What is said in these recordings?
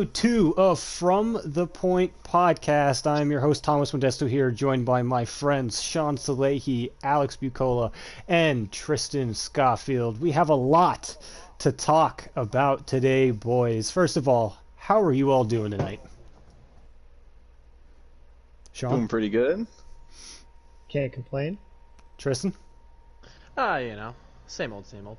episode 2 of From the Point podcast. I'm your host, Thomas Modesto here, joined by my friends Sean Salehi, Alex Bucola, and Tristan Schofield. We have a lot to talk about today, boys. First of all, how are you all doing tonight? Sean? Doing pretty good. Can't complain. Tristan? Same old, same old.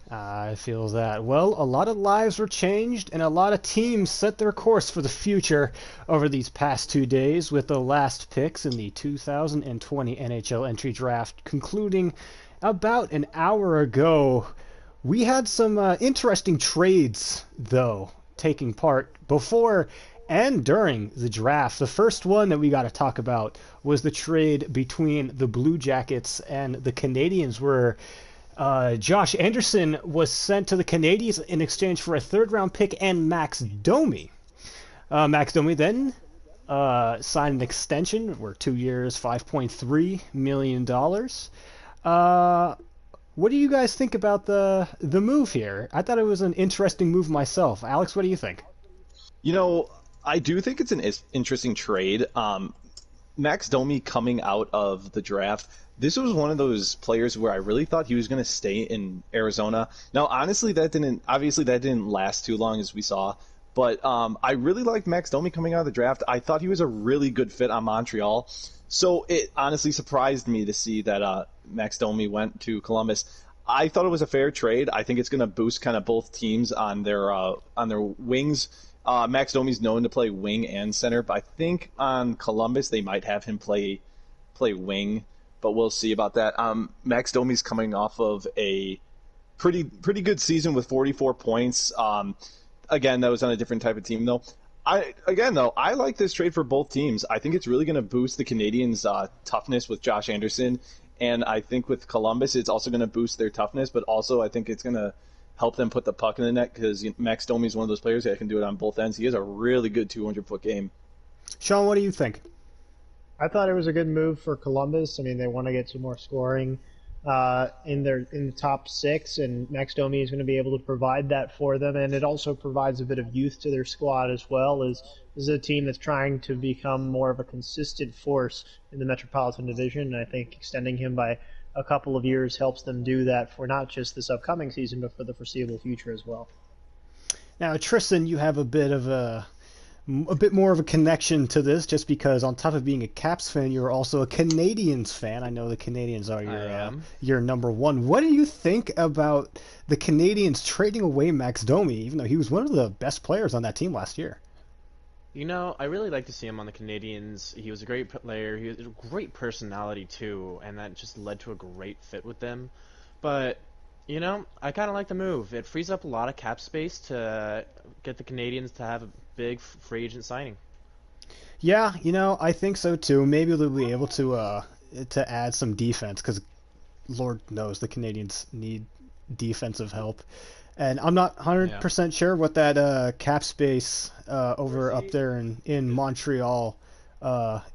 I feel that. Well, a lot of lives were changed, and a lot of teams set their course for the future over these past 2 days, with the last picks in the 2020 NHL entry draft concluding about an hour ago. We had some interesting trades, though, taking part before and during the draft. The first one that we got to talk about was the trade between the Blue Jackets and the Canadiens, where Josh Anderson was sent to the Canadiens in exchange for a third-round pick and Max Domi. Max Domi then signed an extension for 2 years, $5.3 million. What do you guys think about the move here? I thought it was an interesting move myself. Alex, what do you think? I do think it's an interesting trade. Max Domi coming out of the draft, this was one of those players where I really thought he was going to stay in Arizona. Now, honestly, that didn't last too long, as we saw. But I really liked Max Domi coming out of the draft. I thought he was a really good fit on Montreal. So it honestly surprised me to see that Max Domi went to Columbus. I thought it was a fair trade. I think it's going to boost kind of both teams on their wings. Max Domi's known to play wing and center, but I think on Columbus they might have him play wing. But we'll see about that. Max Domi's coming off of a pretty good season with 44 points. Again, that was on a different type of team, though. I like this trade for both teams. I think it's really going to boost the Canadiens' toughness with Josh Anderson, and I think with Columbus it's also going to boost their toughness, but also I think it's going to help them put the puck in the net because Max Domi is one of those players that can do it on both ends. He has a really good 200-foot game. Sean, what do you think? I thought it was a good move for Columbus. I mean, they want to get some more scoring in the top six, and Max Domi is going to be able to provide that for them. And it also provides a bit of youth to their squad as well. This is a team that's trying to become more of a consistent force in the Metropolitan Division, and I think extending him by a couple of years helps them do that for not just this upcoming season, but for the foreseeable future as well. Now, Tristan, you have a bit more of a connection to this, just because on top of being a Caps fan, you're also a Canadiens fan. I know the Canadiens are your number one. What do you think about the Canadiens trading away Max Domi, even though he was one of the best players on that team last year? I really like to see him on the Canadiens. He was a great player. He has a great personality, too, and that just led to a great fit with them. But, I kind of like the move. It frees up a lot of cap space to get the Canadiens to have a big free agent signing. Yeah, I think so, too. Maybe they'll be able to add some defense, because Lord knows the Canadiens need defensive help. And I'm not 100% sure what that cap space over up there in Montreal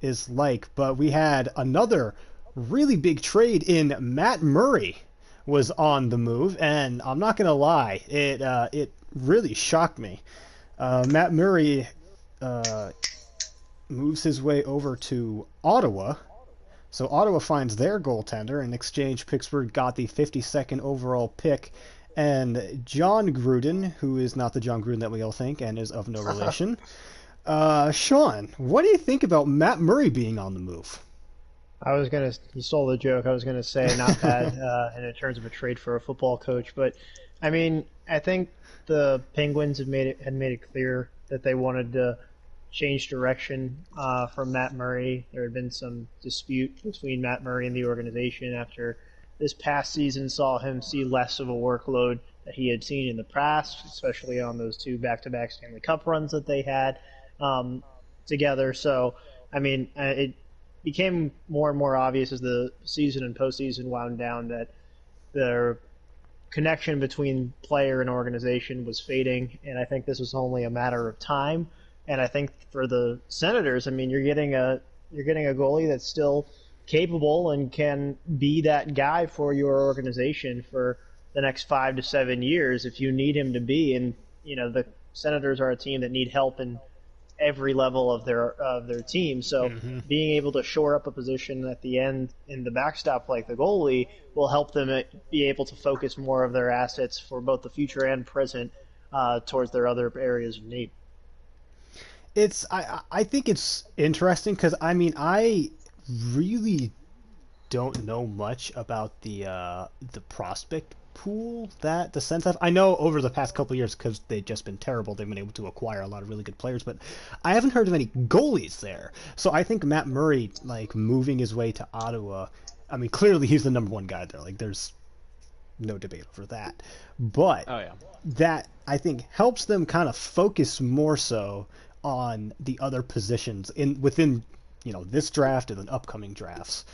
is like, but we had another really big trade in Matt Murray was on the move, and I'm not going to lie, it really shocked me. Matt Murray moves his way over to Ottawa. So Ottawa finds their goaltender. In exchange, Pittsburgh got the 52nd overall pick. And John Gruden, who is not the John Gruden that we all think and is of no relation. Sean, what do you think about Matt Murray being on the move? You stole the joke. I was going to say not bad in terms of a trade for a football coach. But, I mean, I think the Penguins had made it clear that they wanted to change direction from Matt Murray. There had been some dispute between Matt Murray and the organization after this past season saw him see less of a workload that he had seen in the past, especially on those two back-to-back Stanley Cup runs that they had together. So, I mean, it became more and more obvious as the season and postseason wound down that the connection between player and organization was fading, and I think this was only a matter of time. And I think for the Senators, I mean, you're getting a goalie that's still capable and can be that guy for your organization for the next 5 to 7 years if you need him to be. And the Senators are a team that need help in every level of their team. So being able to shore up a position at the end in the backstop like the goalie will help them be able to focus more of their assets for both the future and present towards their other areas of need. I think it's interesting because I really don't know much about the prospect pool that the Sens have. I know over the past couple of years, because they've just been terrible, they've been able to acquire a lot of really good players, but I haven't heard of any goalies there. So I think Matt Murray, like, moving his way to Ottawa, I mean, clearly he's the number one guy there. Like, there's no debate over that. But that, I think, helps them kind of focus more so on the other positions within this draft and then upcoming drafts.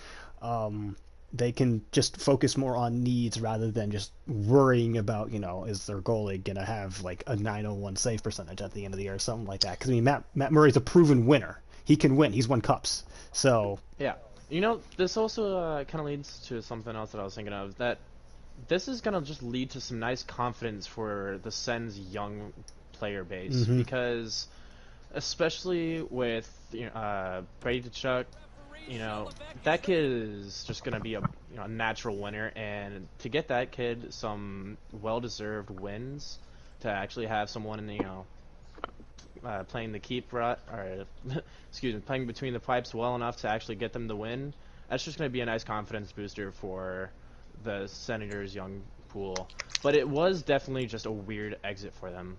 They can just focus more on needs rather than just worrying about, is their goalie going to have like a .901 save percentage at the end of the year or something like that. Because, I mean, Matt Murray's a proven winner. He can win. He's won cups. So... Yeah. This also kind of leads to something else that I was thinking of, that this is going to just lead to some nice confidence for the Sens' young player base. Because, especially with Brady Tkachuk, that kid is just going to be a natural winner, and to get that kid some well-deserved wins, to actually have someone playing the keep playing between the pipes well enough to actually get them the win, that's just going to be a nice confidence booster for the Senators' young pool. But it was definitely just a weird exit for them,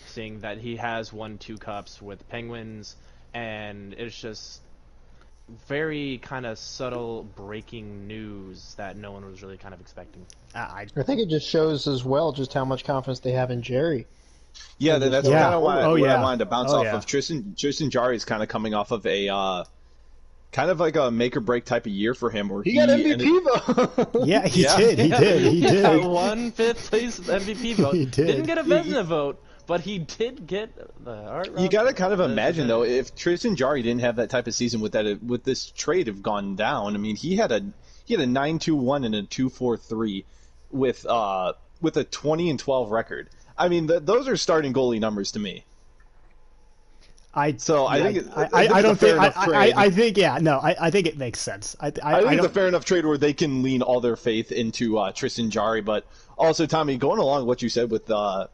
seeing that he has won 2 cups with the Penguins, and it's just very kind of subtle breaking news that no one was really kind of expecting. I think it just shows as well just how much confidence they have in Jerry. Yeah, that's kind of why I wanted to bounce off of. Tristan Jarry is kind of coming off of a kind of like a make or break type of year for him, where he got MVP vote. Yeah, he did. Won 5th place MVP vote. He did. Didn't get a Vezina vote, but he did get the Art Ross. You got to kind of imagine, though, if Tristan Jarry didn't have that type of season with this trade have gone down. I mean, he had a 9-2-1 and a 2-4-3 with a 20-12 record. I mean, those are starting goalie numbers to me. I think it makes sense. I think it's a fair enough trade where they can lean all their faith into Tristan Jarry, but also, Tommy, going along with what you said with the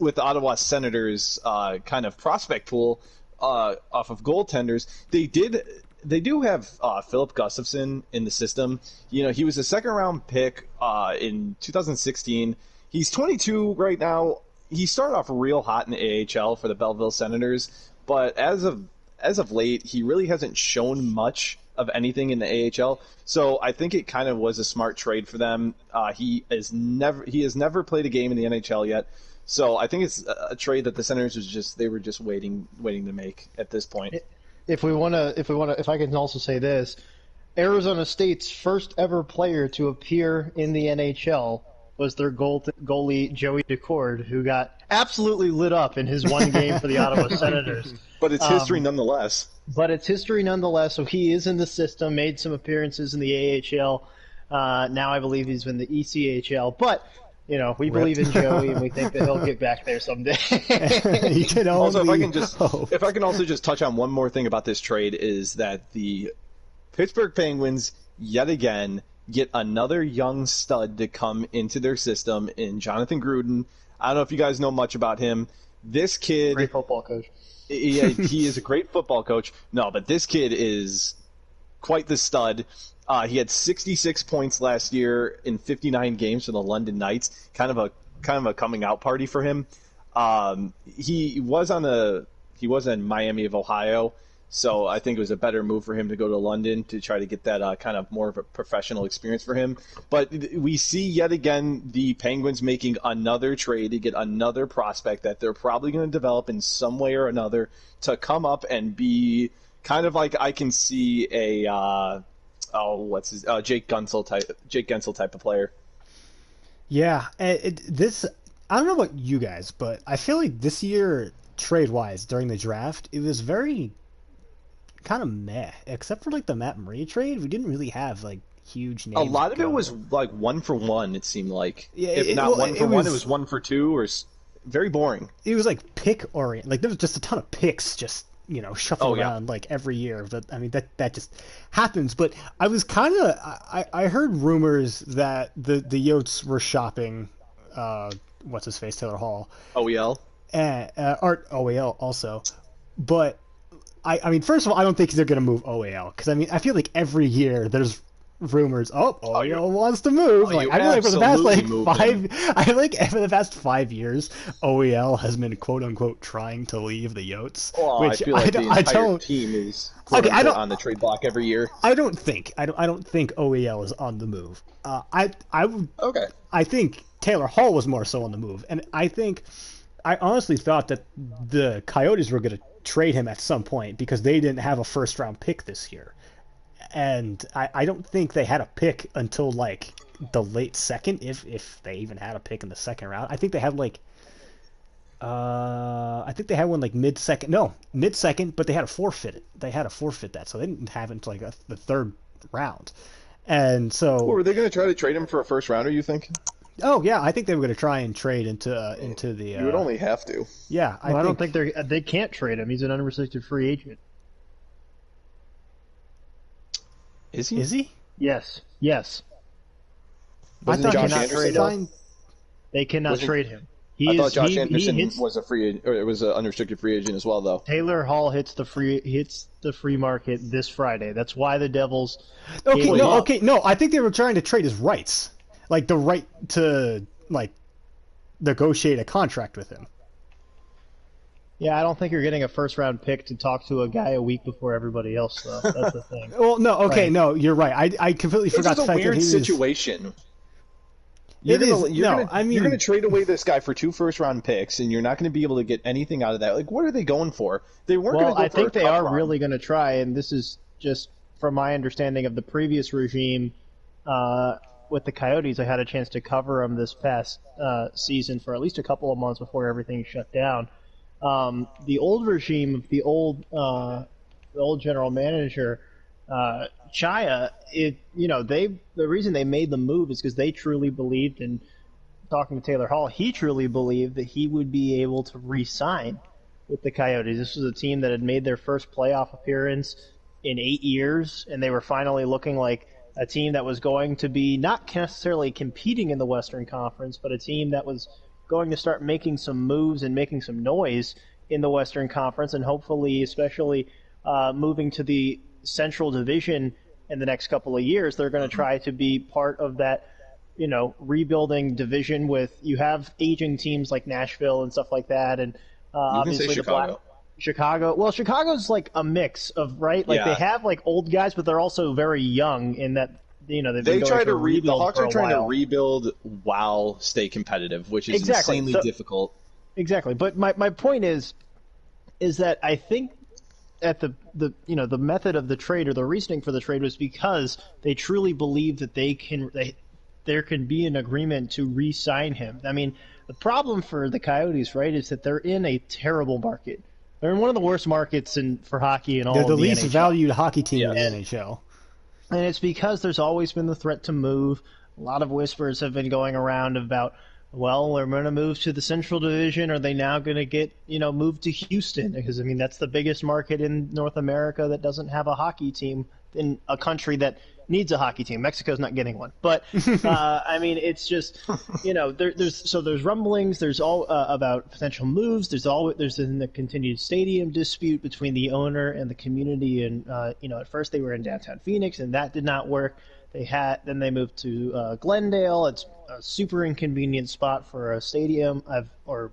Ottawa Senators kind of prospect pool off of goaltenders, they do have Philip Gustafsson in the system. He was a second-round pick in 2016. He's 22 right now. He started off real hot in the AHL for the Belleville Senators, but as of late, he really hasn't shown much of anything in the AHL. So I think it kind of was a smart trade for them. He has never played a game in the NHL yet. So I think it's a trade that the Senators were just waiting to make at this point. If I can also say this, Arizona State's first ever player to appear in the NHL was their goalie Joey Decord, who got absolutely lit up in his one game for the Ottawa Senators. But it's history nonetheless. So he is in the system, made some appearances in the AHL. Now I believe he's in the ECHL. But, we believe in Joey, and we think that he'll get back there someday. Also, if I can also just touch on one more thing about this trade, is that the Pittsburgh Penguins, yet again, get another young stud to come into their system in Jonathan Gruden. I don't know if you guys know much about him. This kid... Great football coach. Yeah, he is a great football coach. No, but this kid is quite the stud. He had 66 points last year in 59 games for the London Knights. Kind of a coming out party for him. He was in Miami of Ohio, so I think it was a better move for him to go to London to try to get that kind of more of a professional experience for him. But we see yet again the Penguins making another trade to get another prospect that they're probably going to develop in some way or another to come up and be kind of like, I can see a Jake Gensel type of player. Yeah, I don't know about you guys, but I feel like this year, trade-wise, during the draft, it was very kind of meh. Except for like the Matt Murray trade, we didn't really have like huge names. A lot of it was like 1 for 1. It seemed like, if not 1 for 1, it was 1 for 2, or very boring. It was like pick orient. Like there was just a ton of picks just shuffled yeah. around like every year. But I mean that just happens. But I was kind of I heard rumors that the Yotes were shopping what's his face, Taylor Hall, OEL. Art OEL also. But I mean, first of all, I don't think they're going to move OEL because I mean I feel like every year there's rumors. OEL wants to move. Like I feel like for the past for the past 5 years, OEL has been quote unquote trying to leave the Yotes. Well, which I feel like the entire team is on the trade block every year. I don't think OEL is on the move. I think Taylor Hall was more so on the move, and I honestly thought that the Coyotes were going to trade him at some point because they didn't have a first round pick this year. And I don't think they had a pick until like the late second, if they even had a pick in the second round. I think they had one like mid second, but they had to forfeit it. They had to forfeit that, so they didn't have it until like the third round. And so, were they going to try to trade him for a first rounder? You think? Oh yeah, I think they were going to try and trade into the. You would only have to. Yeah, I don't think they can't trade him. He's an unrestricted free agent. Is he? Is he? Yes. I thought Josh Anderson. They cannot trade him. I thought Josh Anderson was a free, or it was an unrestricted free agent as well, though. Taylor Hall hits the free market this Friday. That's why the Devils. No. I think they were trying to trade his rights, like the right to like negotiate a contract with him. Yeah, I don't think you're getting a first-round pick to talk to a guy a week before everybody else, though. That's the thing. Well, no, okay, right. No, you're right. I completely forgot the fact that he was... It's a weird situation. You're going to trade away this guy for 2 first-round picks, and you're not going to be able to get anything out of that. Like, what are they going for? They weren't going to go I think they are really going to try, and this is just from my understanding of the previous regime with the Coyotes. I had a chance to cover them this past season for at least a couple of months before everything shut down. The old regime, the old general manager, Chaya, the reason they made the move is because they truly believed, in talking to Taylor Hall, he truly believed that he would be able to re-sign with the Coyotes. This was a team that had made their first playoff appearance in 8 years, and they were finally looking like a team that was going to be not necessarily competing in the Western Conference, but a team that was going to start making some moves and making some noise in the Western Conference, and hopefully, especially moving to the Central Division in the next couple of years, they're going to try to be part of that, rebuilding division. You have aging teams like Nashville and stuff like that, and obviously Chicago. Well, Chicago's like a mix of They have like old guys, but they're also very young in that. The Hawks are trying to rebuild while stay competitive, which is insanely difficult. Exactly, but my point is that I think at the method of the trade, or the reasoning for the trade, was because they truly believe that there can be an agreement to re-sign him. I mean, the problem for the Coyotes, is that they're in a terrible market. They're in one of the worst markets for hockey in all. They're the least NHL. Valued hockey team in the NHL. And it's because there's always been the threat to move. A lot of whispers have been going around about, well, we're going to move to the Central Division. Are they now going to get, moved to Houston? Because, that's the biggest market in North America that doesn't have a hockey team, in a country that needs a hockey team. Mexico's not getting one. But, it's just, there's rumblings. There's all about potential moves. There's the continued stadium dispute between the owner and the community. And, at first they were in downtown Phoenix, and that did not work. Then they moved to Glendale. It's a super inconvenient spot for a stadium, or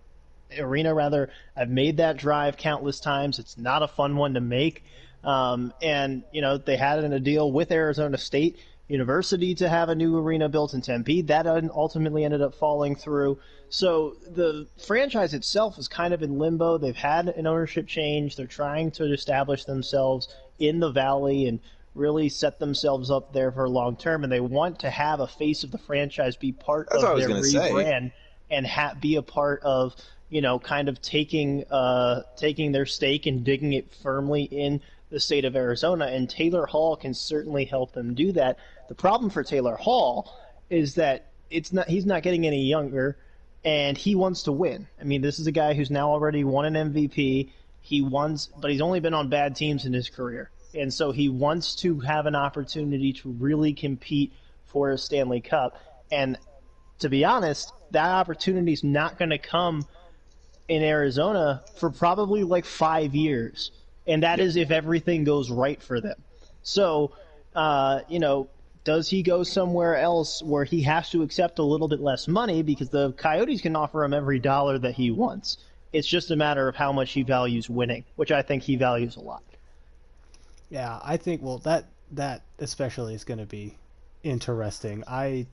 arena rather. I've made that drive countless times. It's not a fun one to make. And they had a deal with Arizona State University to have a new arena built in Tempe. That ultimately ended up falling through. So the franchise itself is kind of in limbo. They've had an ownership change. They're trying to establish themselves in the Valley and really set themselves up there for long term, and they want to have a face of the franchise be part of their rebrand and be a part of, kind of taking their stake and digging it firmly in the state of Arizona. And Taylor Hall can certainly help them do that. The problem for Taylor Hall is that he's not getting any younger. and he wants to win. I mean, this is a guy who's now already won an MVP. But he's only been on bad teams in his career. And so he wants to have an opportunity to really compete for a Stanley Cup. And to be honest, that opportunity is not going to come in Arizona for probably like 5 years. And that is if everything goes right for them. So, does he go somewhere else where he has to accept a little bit less money because the Coyotes can offer him every dollar that he wants? It's just a matter of how much he values winning, which I think he values a lot. Yeah, I think that especially is going to be interesting. I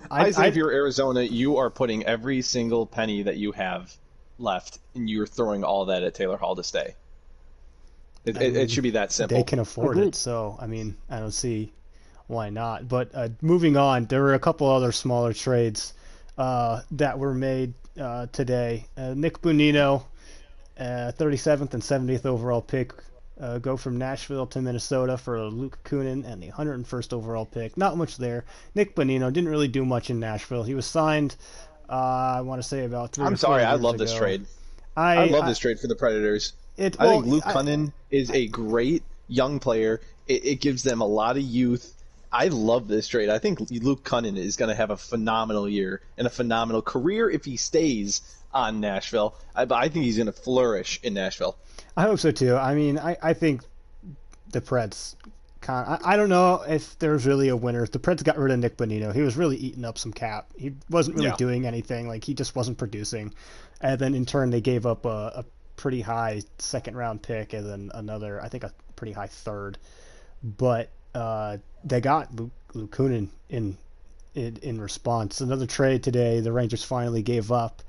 say if you're Arizona, you are putting every single penny that you have left, and you're throwing all that at Taylor Hall to stay. It should be that simple. They can afford it, so I mean, I don't see why not. But moving on, there were a couple other smaller trades that were made today. Nick Bonino, 37th and 70th overall pick, go from Nashville to Minnesota for Luke Kunin and the 101st overall pick. Not much there. Nick Bonino didn't really do much in Nashville. He was signed, I want to say about 3 I'm or 4 sorry, years I love ago. this trade. I love this trade for the Predators. I think Luke Kunin is a great young player. It gives them a lot of youth. I love this trade. I think Luke Kunin is going to have a phenomenal year and a phenomenal career if he stays on Nashville. I think he's going to flourish in Nashville. I hope so too. I mean, I think the Preds I don't know if there's really a winner. The Preds got rid of Nick Bonino. He was really eating up some cap. He wasn't really doing anything. Like, he just wasn't producing. And then in turn, they gave up a pretty high second round pick and then another, I think, a pretty high third. But they got Luke Kunin in response. Another trade today. The Rangers finally gave up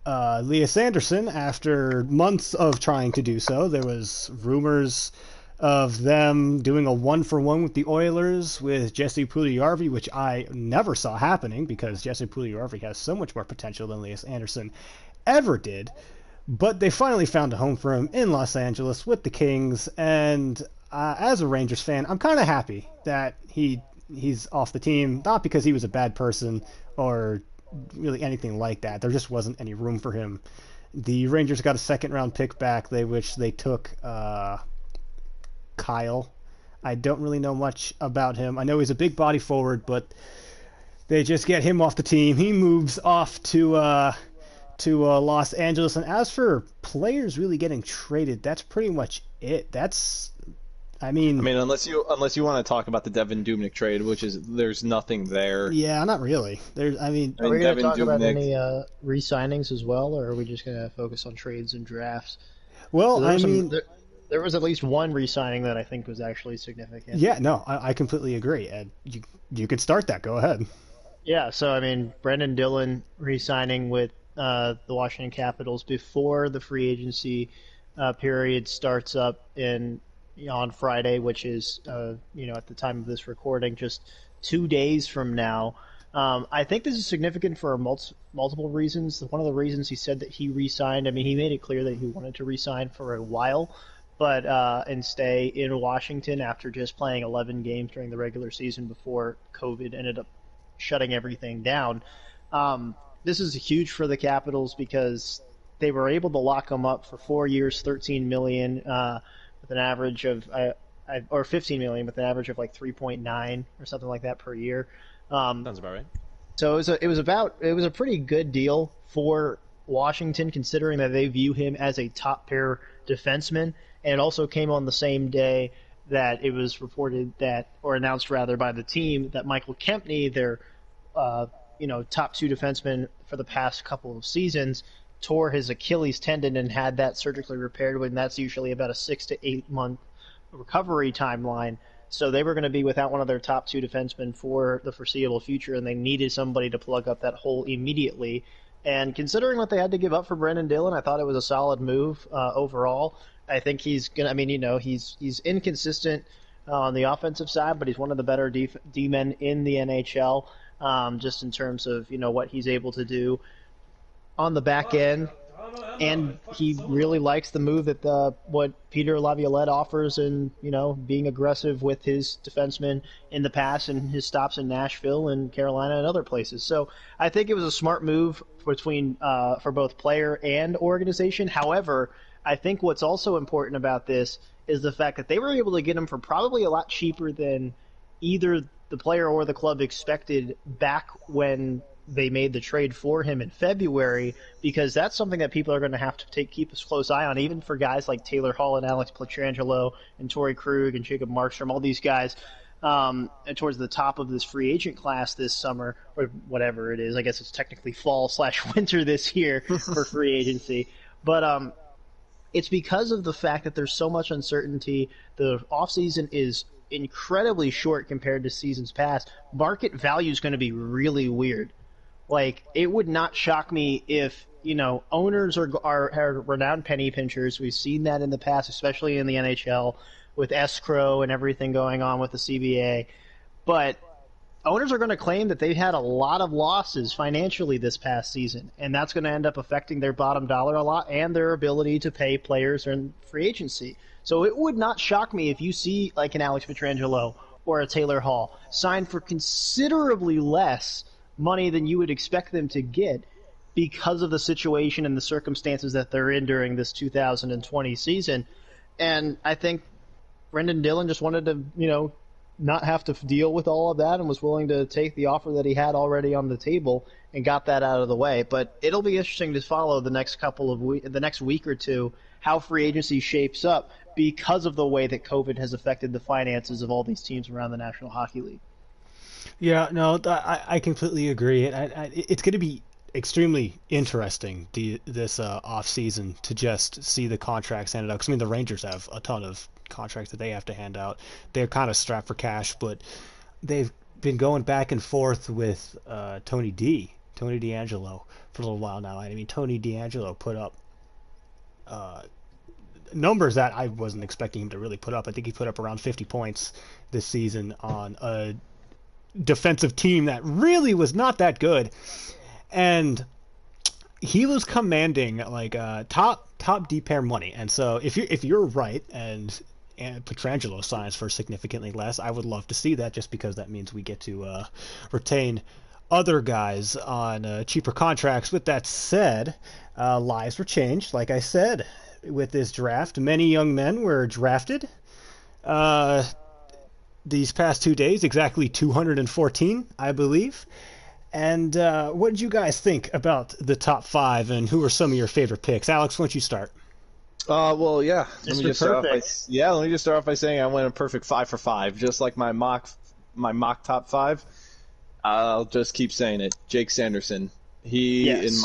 Elias Anderson after months of trying to do so. There was rumors of them doing a 1-for-1 with the Oilers with Jesse Puljujarvi, which I never saw happening because Jesse Puljujarvi has so much more potential than Elias Anderson ever did. But they finally found a home for him in Los Angeles with the Kings, and as a Rangers fan, I'm kind of happy that he's off the team, not because he was a bad person or really anything like that. There just wasn't any room for him. The Rangers got a second-round pick back, which they took Kyle. I don't really know much about him. I know he's a big body forward, but they just get him off the team. He moves off to Los Angeles. And as for players really getting traded, that's pretty much it. I mean, unless you want to talk about the Devin Dubnyk trade, which is there's nothing there. Yeah, not really. Are we going to talk about any re-signings as well, or are we just going to focus on trades and drafts? Well, there was at least one re-signing that I think was actually significant. Yeah, no, I completely agree. And you could start that. Go ahead. Yeah, so Brendan Dillon re-signing with the Washington Capitals before the free agency period starts up on Friday, which is at the time of this recording, just 2 days from now. I think this is significant for multiple reasons. One of the reasons he said that he re-signed, he made it clear that he wanted to re-sign for a while, but and stay in Washington after just playing 11 games during the regular season before COVID ended up shutting everything down. This is huge for the Capitals because they were able to lock him up for 4 years, $13 million, with an average of or $15 million with an average of like 3.9 or something like that per year. Sounds about right. So it was a pretty good deal for Washington, considering that they view him as a top pair defenseman, and it also came on the same day that it was reported announced by the team that Michael Kempny, their top two defenseman for the past couple of seasons, tore his Achilles tendon and had that surgically repaired, when that's usually about a 6 to 8 month recovery timeline. So they were going to be without one of their top two defensemen for the foreseeable future, and they needed somebody to plug up that hole immediately. And considering what they had to give up for Brendan Dillon, I thought it was a solid move overall. I think he's going to, he's inconsistent on the offensive side, but he's one of the better D-men in the NHL, just in terms of, what he's able to do on the back end. and he really likes the move that what Peter Laviolette offers, and being aggressive with his defensemen in the past and his stops in Nashville and Carolina and other places. So I think it was a smart move for both player and organization. However, I think what's also important about this is the fact that they were able to get him for probably a lot cheaper than either the player or the club expected back when they made the trade for him in February, because that's something that people are going to have to keep a close eye on, even for guys like Taylor Hall and Alex Pietrangelo and Torrey Krug and Jacob Markstrom, all these guys towards the top of this free agent class this summer, or whatever it is. I guess it's technically fall/winter this year for free agency. But it's because of the fact that there's so much uncertainty. The offseason is incredibly short compared to seasons past. Market value is going to be really weird. Like, it would not shock me if, owners are renowned penny pinchers. We've seen that in the past, especially in the NHL with escrow and everything going on with the CBA. But owners are going to claim that they had a lot of losses financially this past season, and that's going to end up affecting their bottom dollar a lot and their ability to pay players in free agency. So it would not shock me if you see like an Alex Pietrangelo or a Taylor Hall signed for considerably less money than you would expect them to get because of the situation and the circumstances that they're in during this 2020 season. And I think Brendan Dillon just wanted to, not have to deal with all of that and was willing to take the offer that he had already on the table and got that out of the way. But it'll be interesting to follow the next week or two how free agency shapes up because of the way that COVID has affected the finances of all these teams around the National Hockey League. Yeah, no, I completely agree. It's going to be extremely interesting this off season to just see the contracts handed out. Because the Rangers have a ton of contracts that they have to hand out. They're kind of strapped for cash, but they've been going back and forth with Tony DeAngelo for a little while now. Tony DeAngelo put up numbers that I wasn't expecting him to really put up. I think he put up around 50 points this season on a defensive team that really was not that good, and he was commanding like top D pair money. And so if you're right and Pietrangelo signs for significantly less, I would love to see that, just because that means we get to retain other guys on cheaper contracts. With that said, lives were changed, like I said, with this draft. Many young men were drafted these past 2 days, exactly 214, I believe. And what did you guys think about the top five, and who are some of your favorite picks? Alex, why don't you start? Well, yeah. Let me just start off by saying I went a perfect 5 for 5, just like my mock top 5. I'll just keep saying it. Jake Sanderson. It's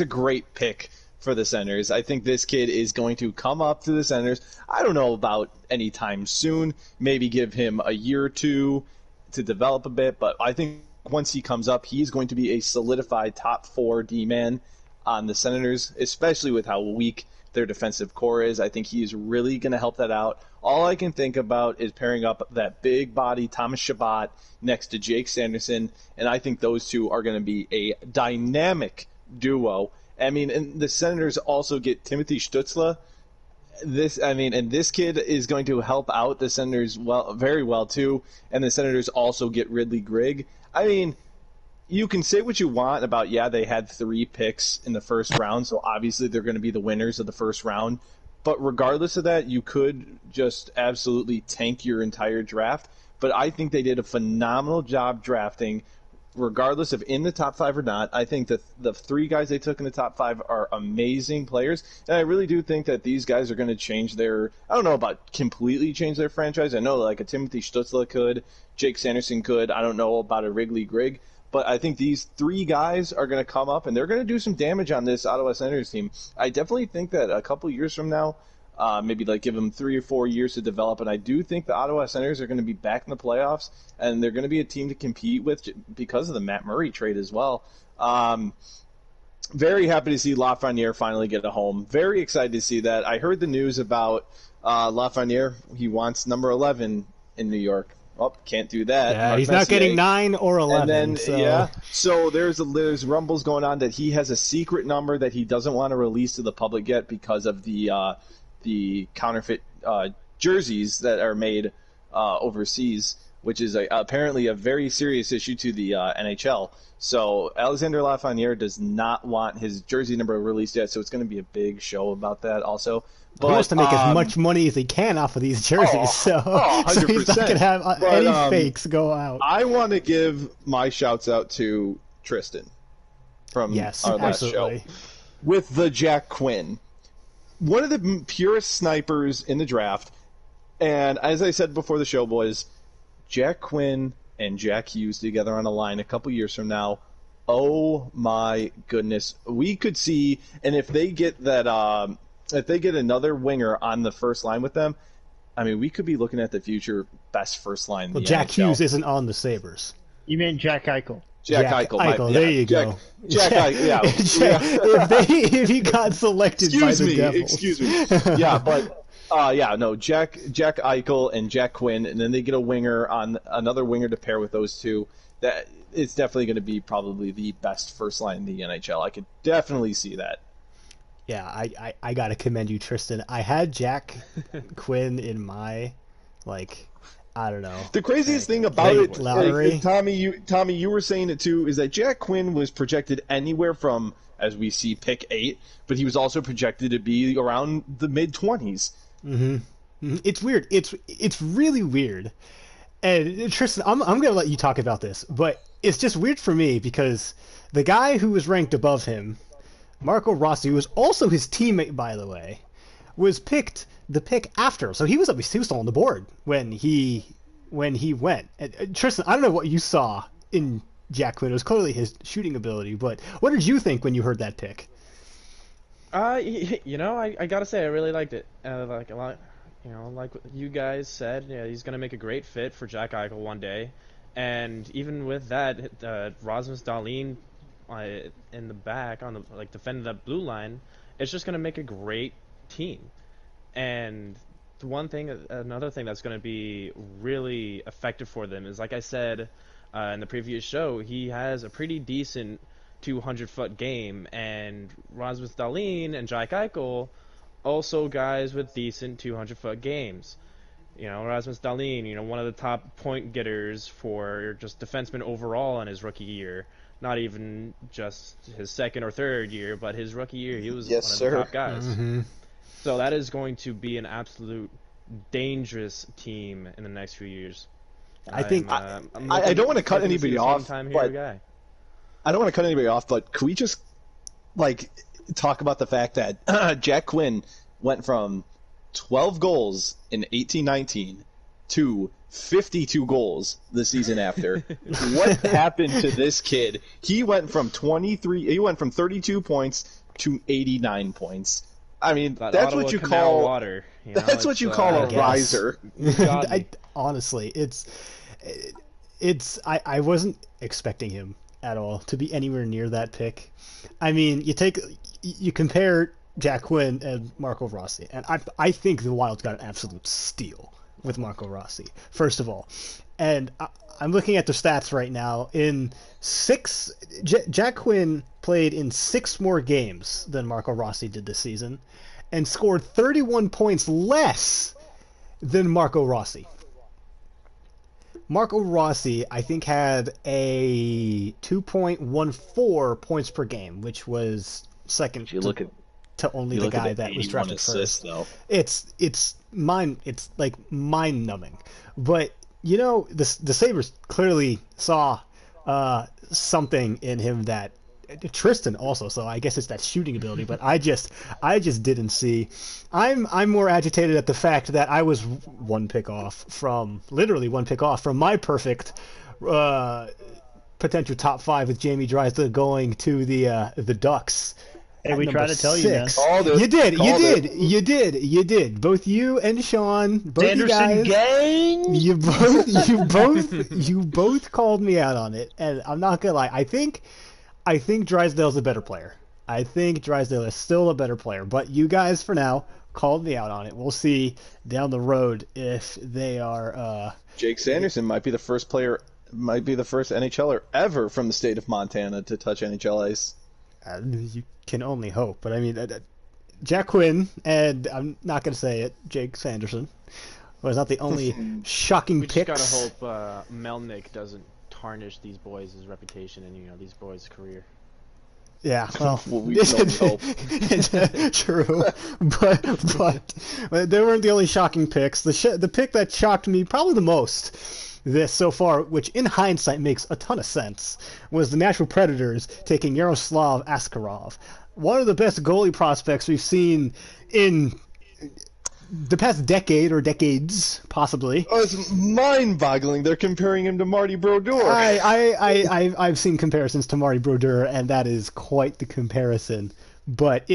a great pick for the Senators. I think this kid is going to come up to the Senators. I don't know about anytime soon. Maybe give him a year or two to develop a bit, but I think once he comes up, he's going to be a solidified top 4 D-man on the Senators, especially with how weak their defensive core is. I think he's really going to help that out. All I can think about is pairing up that big body Thomas Chabot next to Jake Sanderson, and I think those two are going to be a dynamic duo. And the Senators also get Timothy Stützle. This kid is going to help out the Senators very well too. And the Senators also get Ridley Grigg. You can say what you want about, they had 3 picks in the first round, so obviously they're going to be the winners of the first round. But regardless of that, you could just absolutely tank your entire draft. But I think they did a phenomenal job drafting, regardless of in the top 5 or not. I think that the 3 guys they took in the top 5 are amazing players. And I really do think that these guys are going to change I don't know about completely change their franchise. I know like a Timothy Stützle could, Jake Sanderson could. I don't know about a Ridley Grigg. But I think these 3 guys are going to come up, and they're going to do some damage on this Ottawa Senators team. I definitely think that a couple years from now, maybe like give them 3 or 4 years to develop, and I do think the Ottawa Senators are going to be back in the playoffs, and they're going to be a team to compete with because of the Matt Murray trade as well. Very happy to see Lafreniere finally get a home. Very excited to see that. I heard the news about Lafreniere. He wants number 11 in New York. Oh, can't do that. Yeah, Mark he's not getting Messier. 9 or 11. And then so. so there's rumbles going on that he has a secret number that he doesn't want to release to the public yet because of the counterfeit jerseys that are made overseas, which is apparently a very serious issue to the NHL. So Alexander Lafreniere does not want his jersey number released yet, so it's going to be a big show about that also. But, he wants to make as much money as he can off of these jerseys, so he's not going to have any fakes go out. I want to give my shouts out to Tristan from our last show with the Jack Quinn, one of the purest snipers in the draft. And as I said before the show, boys, Jack Quinn and Jack Hughes together on a line a couple years from now. Oh my goodness, we could see, and if they get that. If they get another winger on the first line with them, I mean, we could be looking at the future best first line in the Jack NHL. Hughes isn't on the Sabres. You mean Jack Eichel? Jack Eichel. There you go. Jack Eichel, yeah. If he got selected by the Devils. Excuse me. Yeah, but Jack Eichel and Jack Quinn, and then they get another winger to pair with those two. That it's definitely going to be probably the best first line in the NHL. I could definitely see that. Yeah, I gotta commend you, Tristan. I had Jack Quinn in my, I don't know. The craziest thing about it, Tommy, you were saying it too, is that Jack Quinn was projected anywhere from, as we see, pick 8, but he was also projected to be around the mid-20s. Mm-hmm. It's weird. It's really weird. And Tristan, I'm gonna let you talk about this, but it's just weird for me because the guy who was ranked above him, Marco Rossi, who was also his teammate, by the way, was picked the pick after. So he was still on the board when he went. And, Tristan, I don't know what you saw in Jack Quinn. It was clearly his shooting ability, but what did you think when you heard that pick? I gotta say, I really liked it. Like a lot, like what you guys said, he's gonna make a great fit for Jack Eichel one day. And even with that, Rasmus Dahlin in the back on the defending that blue line, it's just going to make a great team. And another thing that's going to be really effective for them is, like I said in the previous show, he has a pretty decent 200-foot game, and Rasmus Dahlin and Jack Eichel, also guys with decent 200-foot games. Rasmus Dahlin, one of the top point getters for just defensemen overall in his rookie year. Not even just his second or third year, but his rookie year, he was one of the top guys. Mm-hmm. So that is going to be an absolute dangerous team in the next few years. I don't want to cut anybody off, but I don't want to cut anybody off, but could we just talk about the fact that Jack Quinn went from 12 goals in 18-19 to 52 goals the season after. What happened to this kid? He went from 32 points to 89 points. I mean, that's what you call water. That's what you call a riser. Honestly, I wasn't expecting him at all to be anywhere near that pick. I mean, you compare Jack Quinn and Marco Rossi, and I think the Wild's got an absolute steal with Marco Rossi, first of all. And I'm looking at the stats right now. Jack Quinn played in 6 more games than Marco Rossi did this season and scored 31 points less than Marco Rossi. Marco Rossi, I think, had a 2.14 points per game, which was second to only the guy that was drafted first. Though. It's mind-numbing. But the Sabres clearly saw something in him that Tristan also. So I guess it's that shooting ability. But I just didn't see. I'm more agitated at the fact that I was one pick off from my perfect potential top 5 with Jamie Drysdale going to the Ducks. Hey, we tried to tell you, man. You did. Both you and Sean, both Sanderson you guys, gang. You both called me out on it, and I'm not gonna lie. I think Drysdale's a better player. I think Drysdale is still a better player, but you guys, for now, called me out on it. We'll see down the road if they are. Jake Sanderson might be the first NHLer ever from the state of Montana to touch NHL ice. You can only hope, but I mean, Jack Quinn and I'm not going to say it, Jake Sanderson was not the only shocking We picks. just gotta hope Melnick doesn't tarnish these boys' reputation and these boys' career. Yeah, well, Well, we can only hope. True, but they weren't the only shocking picks. The pick that shocked me probably the most this so far, which in hindsight makes a ton of sense, was the Nashville Predators taking Yaroslav Askarov, one of the best goalie prospects we've seen in the past decade or decades, possibly. Oh, it's mind-boggling. They're comparing him to Marty Brodeur. I've seen comparisons to Marty Brodeur, and that is quite the comparison. But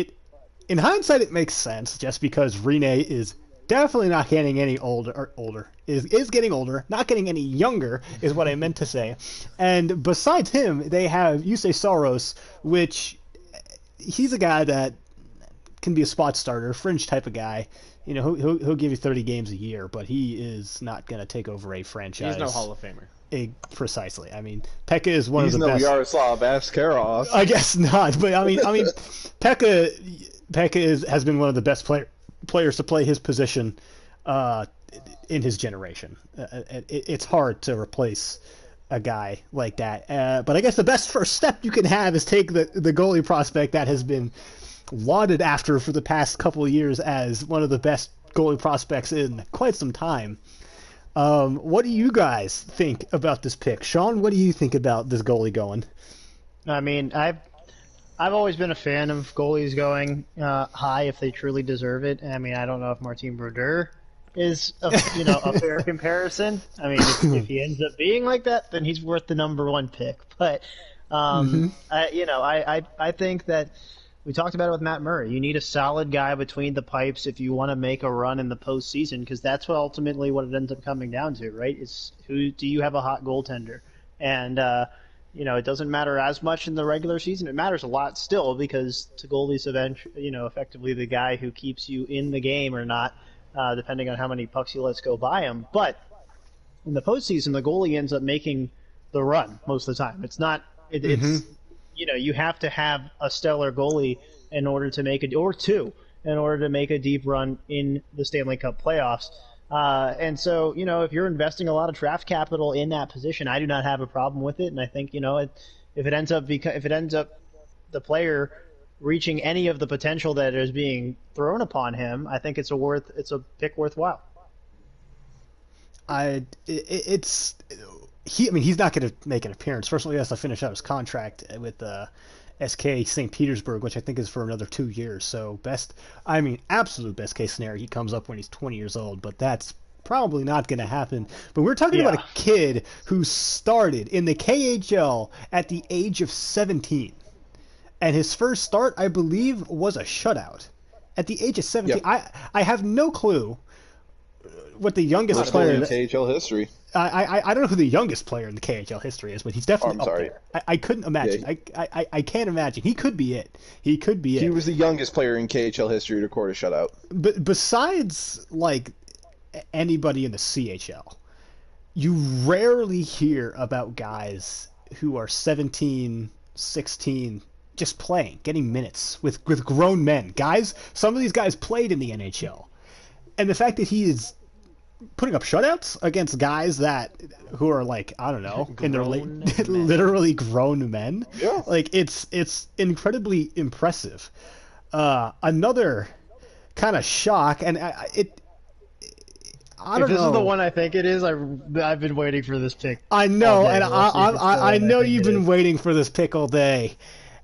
in hindsight, it makes sense, just because Rene is definitely not getting any older. Is getting older, not getting any younger, is what I meant to say. And besides him, they have Yusei Saros, which he's a guy that can be a spot starter, fringe type of guy. He'll give you 30 games a year, but he is not going to take over a franchise. He's no Hall of Famer. Precisely. I mean, Pekka is one He's of the no best. Yaroslav Askarov. I guess not, but I mean, Pekka has been one of the best players to play his position in his generation. It's hard to replace a guy like that. But I guess the best first step you can have is take the goalie prospect that has been lauded after for the past couple of years as one of the best goalie prospects in quite some time. What do you guys think about this pick? Sean, what do you think about this goalie going? I mean, I've always been a fan of goalies going high if they truly deserve it. I mean, I don't know if Martin Brodeur is a fair comparison. I mean, if he ends up being like that, then he's worth the number one pick. But I think that we talked about it with Matt Murray. You need a solid guy between the pipes if you want to make a run in the postseason, because that's ultimately what it ends up coming down to, right? Is who do you have a hot goaltender? And it doesn't matter as much in the regular season. It matters a lot still, because to goalies, effectively the guy who keeps you in the game or not, depending on how many pucks you let go by him. But in the postseason, the goalie ends up making the run most of the time. It's not. It's you have to have a stellar goalie in order to make a deep run in the Stanley Cup playoffs. And so, if you're investing a lot of draft capital in that position, I do not have a problem with it. And I think, if it ends up the player reaching any of the potential that is being thrown upon him, I think it's a pick worthwhile. He's not going to make an appearance. First of all, he has to finish out his contract with SK St. Petersburg, which I think is for another 2 years. So absolute best case scenario, he comes up when he's 20 years old, but that's probably not going to happen. But we're talking about a kid who started in the KHL at the age of 17. And his first start, I believe, was a shutout. At the age of 17, yep. I have no clue what the youngest player in KHL history. I don't know who the youngest player in the KHL history is, but he's definitely up there. I couldn't imagine. Yeah. I can't imagine. He could be it. He was the youngest player in KHL history to record a shutout. But besides, anybody in the CHL, you rarely hear about guys who are 17, 16, just playing, getting minutes with grown men. Some of these guys played in the NHL. And the fact that he is putting up shutouts against guys who are I don't know, in their literally grown men. Yeah. It's incredibly impressive. Another kind of shock, and I don't know. This is the one I think it is. I've been waiting for this pick. I know, and I know you've been waiting for this pick all day.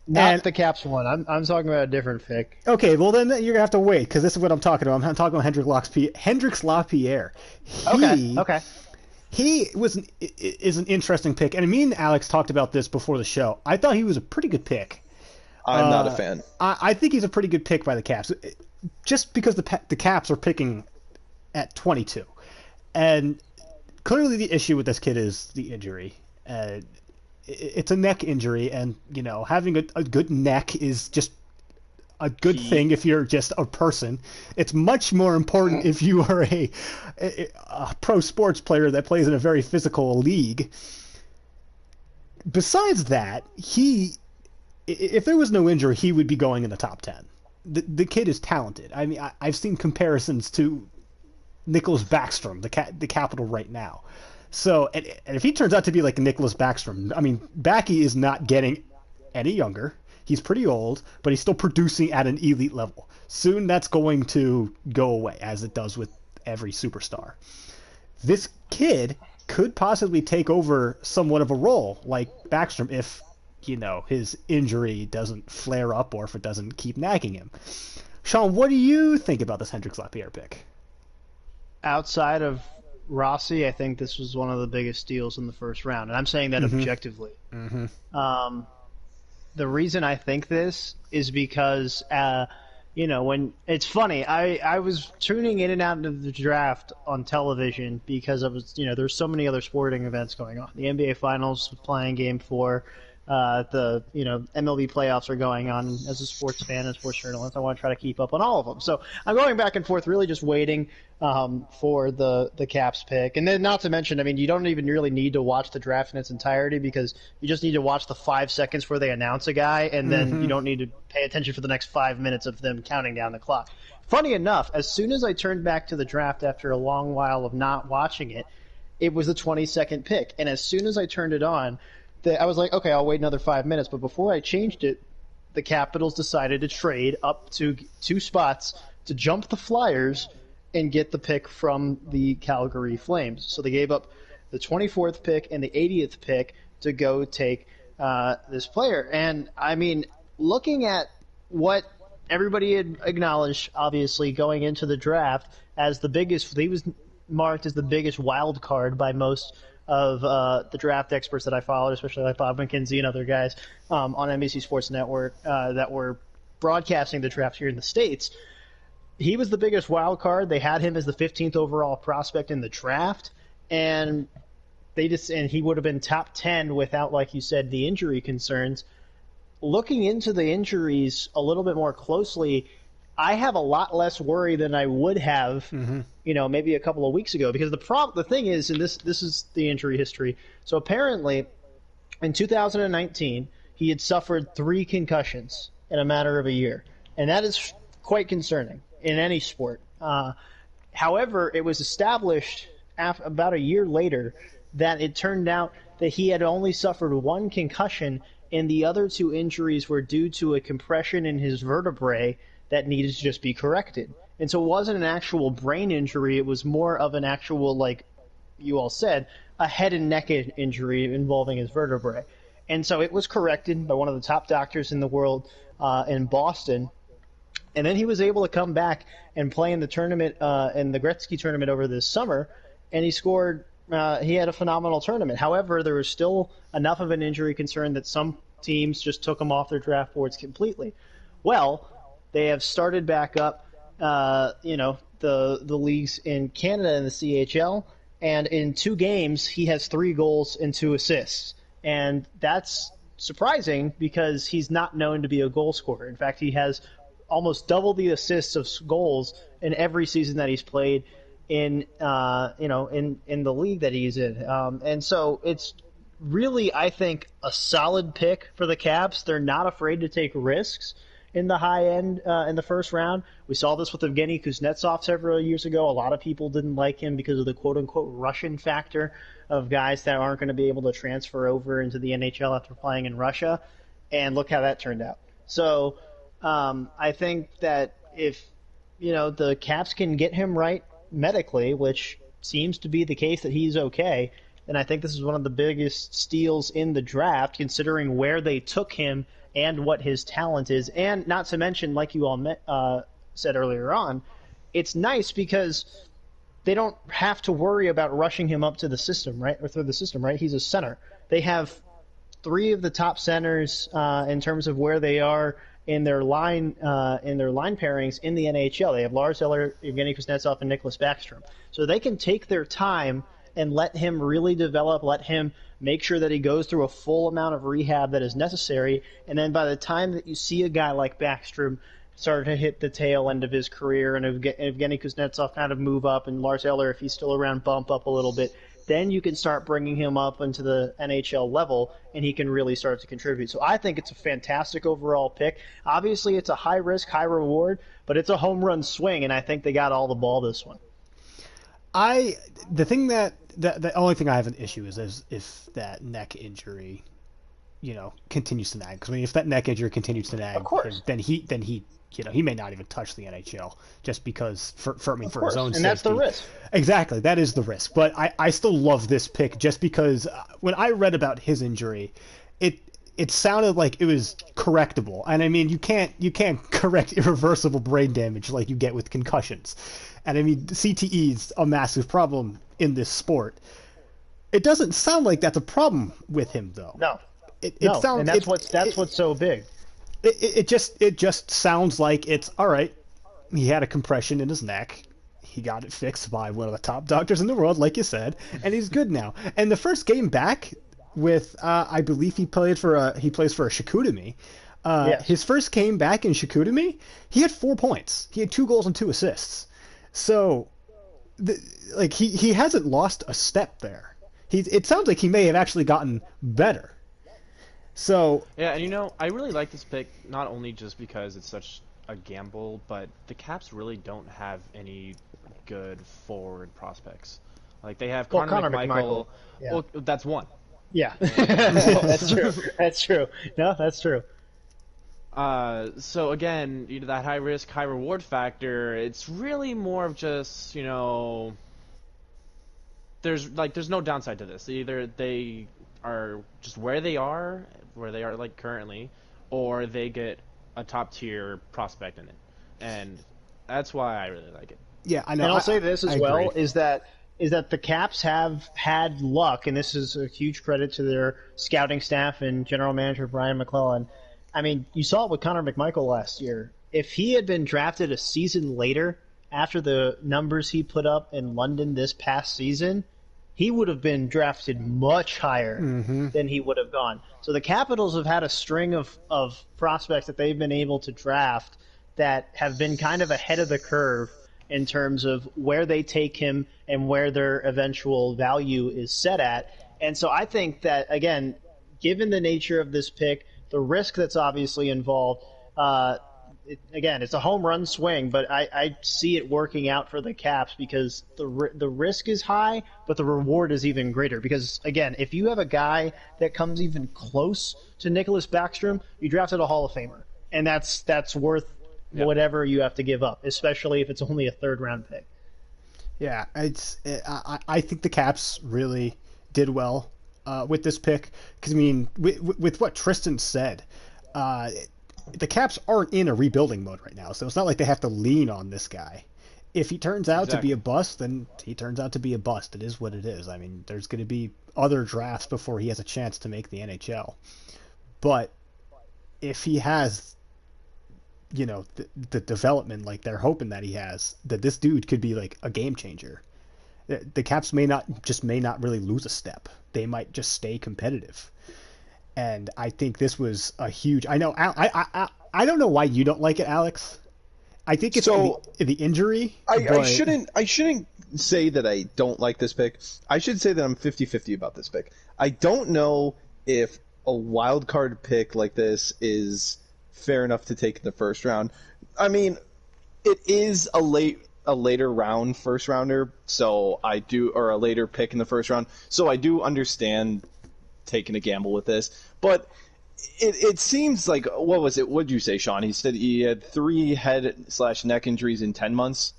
Not the Caps one. I'm talking about a different pick. Okay, well then you're gonna have to wait, because this is what I'm talking about. I'm talking about Hendrix Lapierre. Okay. He is an interesting pick, and me and Alex talked about this before the show. I thought he was a pretty good pick. I'm not a fan. I think he's a pretty good pick by the Caps, just because the Caps are picking at 22, and clearly the issue with this kid is the injury. It's a neck injury, and having a good neck is just a good thing if you're just a person. It's much more important if you are a pro sports player that plays in a very physical league. Besides that, if there was no injury, he would be going in the top 10. The kid is talented. I mean, I've seen comparisons to Nicholas Backstrom, the Capital right now. So, and if he turns out to be like Nicholas Backstrom, I mean, Backy is not getting any younger. He's pretty old, but he's still producing at an elite level. Soon that's going to go away, as it does with every superstar. This kid could possibly take over somewhat of a role like Backstrom if, his injury doesn't flare up or if it doesn't keep nagging him. Sean, what do you think about this Hendrix Lapierre pick? Outside of Rossi, I think this was one of the biggest steals in the first round, and I'm saying that objectively. Mm-hmm. The reason I think this is because, when it's funny, I was tuning in and out of the draft on television because I was, there's so many other sporting events going on. The NBA Finals was playing Game 4. The MLB playoffs are going on. As a sports fan and sports journalist, I want to try to keep up on all of them. So I'm going back and forth, really just waiting for the Caps pick. And then, not to mention, I mean, you don't even really need to watch the draft in its entirety because you just need to watch the 5 seconds where they announce a guy, and then you don't need to pay attention for the next 5 minutes of them counting down the clock. Funny enough, as soon as I turned back to the draft after a long while of not watching it, it was the 22nd pick. And as soon as I turned it on, I was like, okay, I'll wait another 5 minutes. But before I changed it, the Capitals decided to trade up to 2 spots to jump the Flyers and get the pick from the Calgary Flames. So they gave up the 24th pick and the 80th pick to go take this player. And, I mean, looking at what everybody had acknowledged, obviously, going into the draft as the biggest – he was marked as the biggest wild card by most of the draft experts that I followed, especially like Bob McKenzie and other guys on NBC Sports Network that were broadcasting the draft here in the States. He was the biggest wild card. They had him as the 15th overall prospect in the draft, and he would have been top 10 without, like you said, the injury concerns. Looking into the injuries a little bit more closely, I have a lot less worry than I would have, maybe a couple of weeks ago. Because the thing is, and this is the injury history. So apparently, in 2019, he had suffered 3 concussions in a matter of a year, and that is quite concerning in any sport. However, it was established about a year later that it turned out that he had only suffered 1 concussion, and the other 2 injuries were due to a compression in his vertebrae that needed to just be corrected. And so it wasn't an actual brain injury. It was more of an actual, like you all said, a head and neck injury involving his vertebrae. And so it was corrected by one of the top doctors in the world in Boston. And then he was able to come back and play in the tournament, in the Gretzky tournament over this summer, and he scored. He had a phenomenal tournament. However, there was still enough of an injury concern that some teams just took him off their draft boards completely. Well, they have started back up, the leagues in Canada and the CHL, and in 2 games he has 3 goals and 2 assists, and that's surprising because he's not known to be a goal scorer. In fact, he has almost double the assists of goals in every season that he's played in the league that he's in. And so it's really, I think, a solid pick for the Caps. They're not afraid to take risks in the high end in the first round. We saw this with Evgeny Kuznetsov several years ago. A lot of people didn't like him because of the quote-unquote Russian factor of guys that aren't going to be able to transfer over into the NHL after playing in Russia. And look how that turned out. So I think that if the Caps can get him right medically, which seems to be the case that he's okay, then I think this is one of the biggest steals in the draft, considering where they took him and what his talent is. And not to mention, like you all said earlier on, it's nice because they don't have to worry about rushing him up to the system, right, or through the system, right? He's a center. They have 3 of the top centers in terms of where they are in their line pairings in the NHL. They have Lars Eller, Evgeny Kuznetsov, and Nicholas Backstrom. So they can take their time and let him really develop, let him make sure that he goes through a full amount of rehab that is necessary, and then by the time that you see a guy like Backstrom started to hit the tail end of his career, and Evgeny Kuznetsov kind of move up, and Lars Eller, if he's still around, bump up a little bit, then you can start bringing him up into the NHL level, and he can really start to contribute. So I think it's a fantastic overall pick. Obviously, it's a high risk, high reward, but it's a home run swing, and I think they got all the ball this one. The only thing I have an issue is if that neck injury, continues to nag. Because if that neck injury continues to nag, Of course. then he he may not even touch the NHL just because for his own safety. And that's the risk. Exactly, that is the risk. But I still love this pick just because when I read about his injury, it sounded like it was correctable. And I mean, you can't correct irreversible brain damage like you get with concussions. And I mean, CTE is a massive problem in this sport. It doesn't sound like that's a problem with him, though. No. And that's what's so big. It just sounds like it's all right. He had a compression in his neck. He got it fixed by one of the top doctors in the world, like you said, and he's good now. And the first game back with, I believe he plays for a Chicoutimi. Yes. His first game back in Chicoutimi, he had 4 points. He had 2 goals and 2 assists. So, he hasn't lost a step there. It sounds like he may have actually gotten better. So yeah, and I really like this pick not only just because it's such a gamble, but the Caps really don't have any good forward prospects. Like they have Connor McMichael. Yeah. Well, that's one. Yeah, that's true. That's true. No, that's true. So again, that high risk, high reward factor. It's really more of just there's no downside to this. Either they are just where they are like currently, or they get a top tier prospect in it, and that's why I really like it. Yeah, I know. And I'll say this as well agree. is that the Caps have had luck, and this is a huge credit to their scouting staff and general manager Brian McClellan. I mean, you saw it with Connor McMichael last year. If he had been drafted a season later, after the numbers he put up in London this past season, he would have been drafted much higher than he would have gone. So the Capitals have had a string of prospects that they've been able to draft that have been kind of ahead of the curve in terms of where they take him and where their eventual value is set at. And so I think that, again, given the nature of this pick, the risk that's obviously involved, it's a home run swing, but I see it working out for the Caps because the risk is high, but the reward is even greater. Because, again, if you have a guy that comes even close to Nicholas Backstrom, you drafted a Hall of Famer. And that's worth whatever you have to give up, especially if it's only a third-round pick. Yeah, I think the Caps really did well with this pick. Because, I mean, with what Tristan said, the Caps aren't in a rebuilding mode right now, so it's not like they have to lean on this guy. If he turns out to be a bust, then he turns out to be a bust. It is what it is. I mean, there's going to be other drafts before he has a chance to make the NHL. But if he has, the development like they're hoping that he has, that this dude could be like a game changer. The Caps may not really lose a step. They might just stay competitive. And I think this was a huge. I know. I don't know why you don't like it, Alex. I think it's the injury. I shouldn't say that I don't like this pick. I should say that I'm 50-50 about this pick. I don't know if a wild card pick like this is fair enough to take in the first round. I mean, it is a later round first rounder, or a later pick in the first round. So I do understand taking a gamble with this, but it seems like, what was it? What did you say, Sean? He said he had 3 head/neck injuries in 10 months.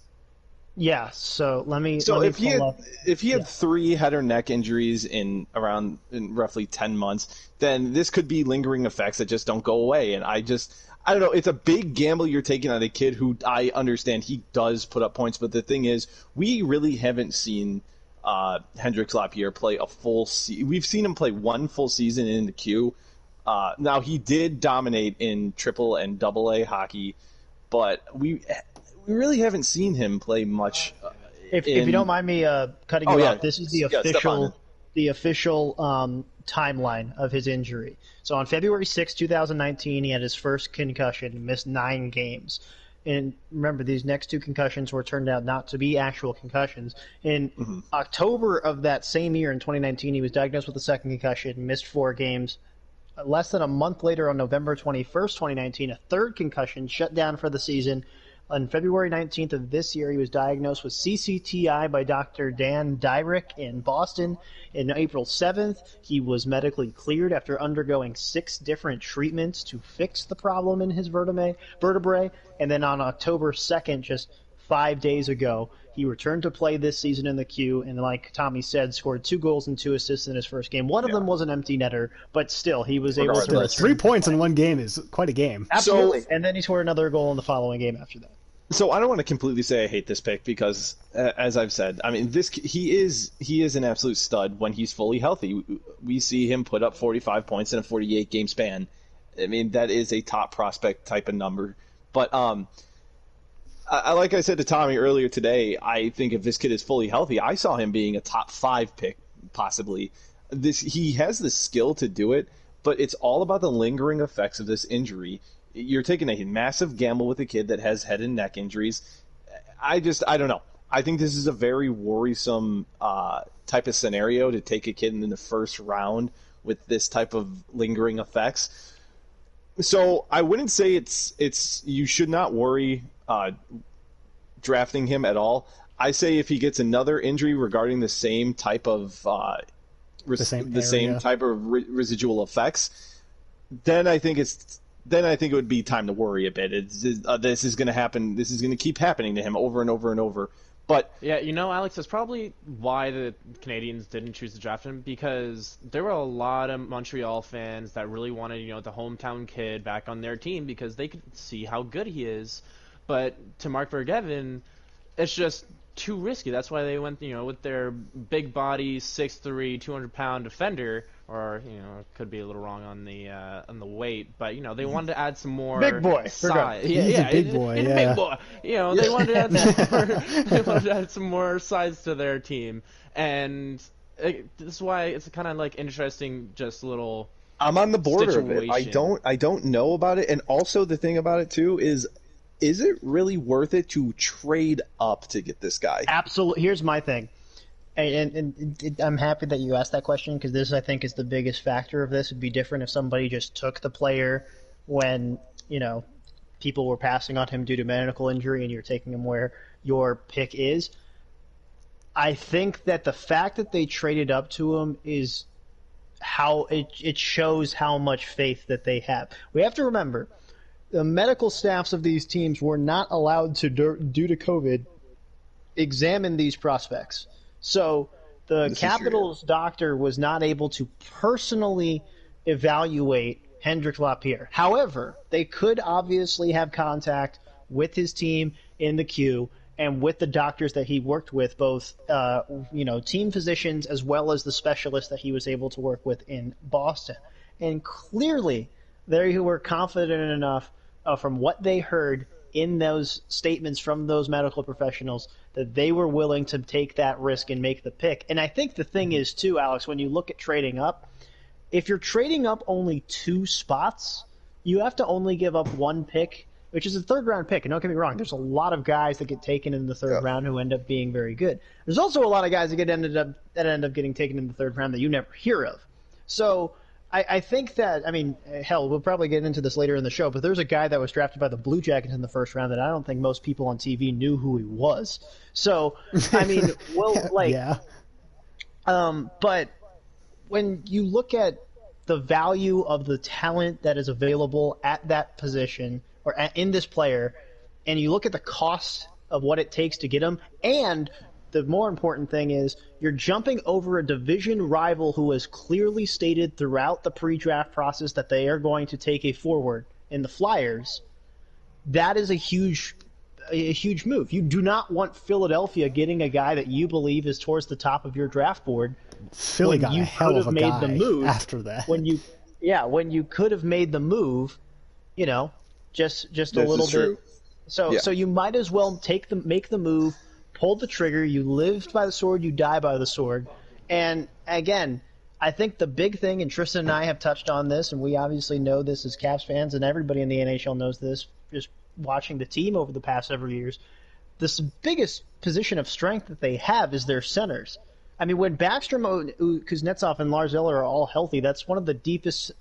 Yeah. So if he had 3 head or neck injuries in roughly 10 months, then this could be lingering effects that just don't go away. And I don't know. It's a big gamble you're taking on a kid who, I understand he does put up points, but the thing is, we really haven't seen Hendrix Lapierre play a full season. We've seen him play 1 full season in the Q. Now, he did dominate in Triple and Double A hockey, but we really haven't seen him play much. If you don't mind me cutting you off, this is the official the official timeline of his injury. So on February 6, 2019, he had his first concussion, missed 9 games. And remember, these next 2 concussions were turned out not to be actual concussions. In October of that same year, in 2019, he was diagnosed with a second concussion, missed 4 games. Less than a month later, on November 21st, 2019, a third concussion, shut down for the season. On February 19th of this year, he was diagnosed with CCTI by Dr. Dan Dyrick in Boston. In April 7th, he was medically cleared after undergoing 6 different treatments to fix the problem in his vertebrae. And then on October 2nd, just 5 days ago, he returned to play this season in the Q, and like Tommy said, scored 2 goals and 2 assists in his first game. One of them was an empty netter, but still, he was able to return. 3 points in one game is quite a game. Absolutely. And then he scored another goal in the following game after that. So I don't want to completely say I hate this pick because, as I've said, I mean, he is an absolute stud when he's fully healthy. We see him put up 45 points in a 48-game span. I mean, that is a top prospect type of number. But like I said to Tommy earlier today, I think if this kid is fully healthy, I saw him being a top 5 pick possibly. He has the skill to do it, but it's all about the lingering effects of this injury. You're taking a massive gamble with a kid that has head and neck injuries. I don't know. I think this is a very worrisome type of scenario to take a kid in the first round with this type of lingering effects. So I wouldn't say it's you should not worry drafting him at all. I say if he gets another injury regarding the same type of same type of residual effects, then I think it would be time to worry a bit. This is going to happen. This is going to keep happening to him over and over and over. But yeah, Alex, that's probably why the Canadians didn't choose to draft him, because there were a lot of Montreal fans that really wanted, the hometown kid back on their team because they could see how good he is. But to Mark Bergevin, it's just too risky. That's why they went, with their big body, 6'3", 200-pound defender. Or it could be a little wrong on the weight, but they wanted to add some more big boy size. He's a big boy. Big boy. They wanted to add some more size to their team, and this is why it's kind of like interesting. Just a little. I'm on the border of it. situation. I don't know about it, and also the thing about it too is it really worth it to trade up to get this guy? Absolutely. Here's my thing. And I'm happy that you asked that question, because this, I think, is the biggest factor of this. It'd be different if somebody just took the player when, people were passing on him due to medical injury and you're taking him where your pick is. I think that the fact that they traded up to him is how it shows how much faith that they have. We have to remember, the medical staffs of these teams were not allowed to, due to COVID, examine these prospects. So the Capitals doctor was not able to personally evaluate Hendrik Lapierre. However, they could obviously have contact with his team in the queue and with the doctors that he worked with, both team physicians as well as the specialists that he was able to work with in Boston. And clearly, they were confident enough from what they heard in those statements from those medical professionals that they were willing to take that risk and make the pick. And I think the thing is, too, Alex, when you look at trading up, if you're trading up only 2 spots, you have to only give up 1 pick, which is a third-round pick. And don't get me wrong, there's a lot of guys that get taken in the third round who end up being very good. There's also a lot of guys that end up getting taken in the third round that you never hear of. So I think that, hell, we'll probably get into this later in the show, but there's a guy that was drafted by the Blue Jackets in the first round that I don't think most people on TV knew who he was. So, yeah. But when you look at the value of the talent that is available at that position or in this player, and you look at the cost of what it takes to get him, and the more important thing is you're jumping over a division rival who has clearly stated throughout the pre-draft process that they are going to take a forward in the Flyers. That is a huge move. You do not want Philadelphia getting a guy that you believe is towards the top of your draft board. Philly got a hell of a guy after that. When you could have made the move, just a little bit. So you might as well make the move. Pulled the trigger, you lived by the sword, you die by the sword, And again, I think the big thing, and Tristan and I have touched on this, and we obviously know this as Caps fans, and everybody in the NHL knows this, just watching the team over the past several years, the biggest position of strength that they have is their centers. I mean, when Backstrom, Kuznetsov, and Lars Eller are all healthy, that's one of the deepest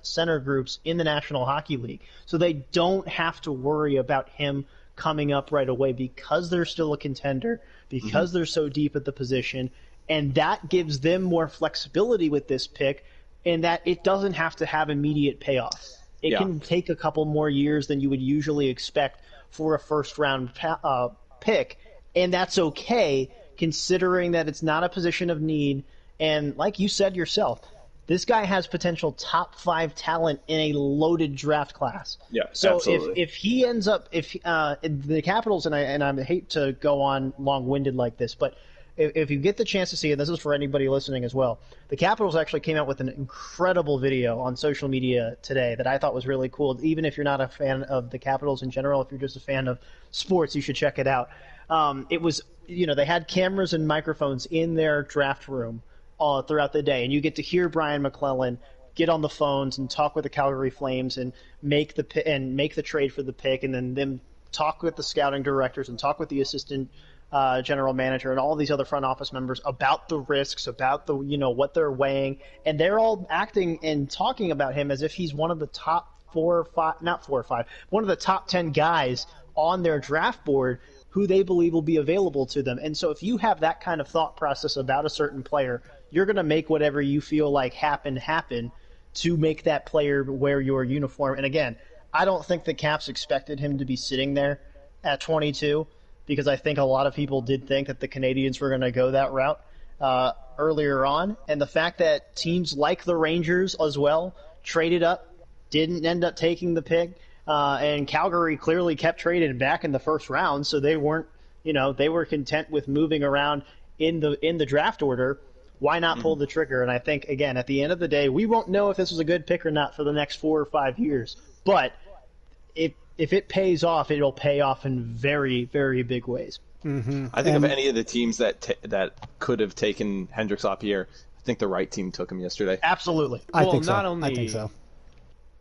center groups in the National Hockey League. So they don't have to worry about him coming up right away because they're still a contender, because they're so deep at the position, and that gives them more flexibility with this pick in that it doesn't have to have immediate payoff. It can take a couple more years than you would usually expect for a first-round pick, and that's okay considering that it's not a position of need. And like you said yourself, this guy has potential top 5 talent in a loaded draft class. Yeah, so absolutely. if he ends up, the Capitals, and I hate to go on long-winded like this, but if you get the chance to see it, this is for anybody listening as well, the Capitals actually came out with an incredible video on social media today that I thought was really cool. Even if you're not a fan of the Capitals in general, if you're just a fan of sports, you should check it out. It was, they had cameras and microphones in their draft room throughout the day, and you get to hear Brian McClellan get on the phones and talk with the Calgary Flames and make the trade for the pick, and then them talk with the scouting directors and talk with the assistant general manager and all these other front office members about the risks, about the what they're weighing, and they're all acting and talking about him as if he's one of the top 4 or 5, not 4 or 5, one of the top 10 guys on their draft board who they believe will be available to them. And so if you have that kind of thought process about a certain player, you're going to make whatever you feel like happen to make that player wear your uniform. And again, I don't think the Caps expected him to be sitting there at 22, because I think a lot of people did think that the Canadiens were going to go that route earlier on. And the fact that teams like the Rangers as well traded up, didn't end up taking the pick, and Calgary clearly kept trading back in the first round, so they weren't, they were content with moving around in the draft order. Why not pull the trigger? And I think, again, at the end of the day, we won't know if this was a good pick or not for the next 4 or 5 years. But if it pays off, it'll pay off in very, very big ways. I think of any of the teams that could have taken Hendrix Lapierre, I think the right team took him yesterday. Absolutely. I Well, think so. not only I think so.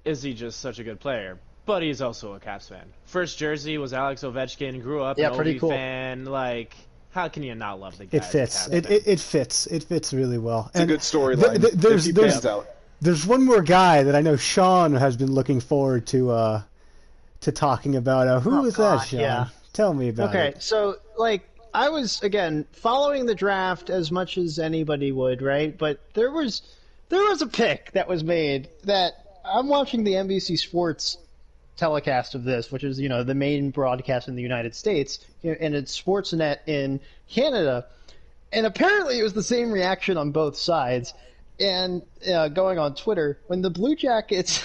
is he just such a good player, but he's also a Caps fan. First jersey was Alex Ovechkin, grew up an pretty Ovi cool. fan. Like, how can you not love the guy? It fits. It fits. It fits really well. It's a good storyline. If he pans out. There's one more guy that I know Sean has been looking forward to talking about. Who is that, Sean? yeah. Tell me about it. Okay, so, I was, again, following the draft as much as anybody would, right? But there was a pick that was made that I'm watching the NBC Sports telecast of this, which is, the main broadcast in the United States, and it's Sportsnet in Canada. And apparently it was the same reaction on both sides. And going on Twitter, when the Blue Jackets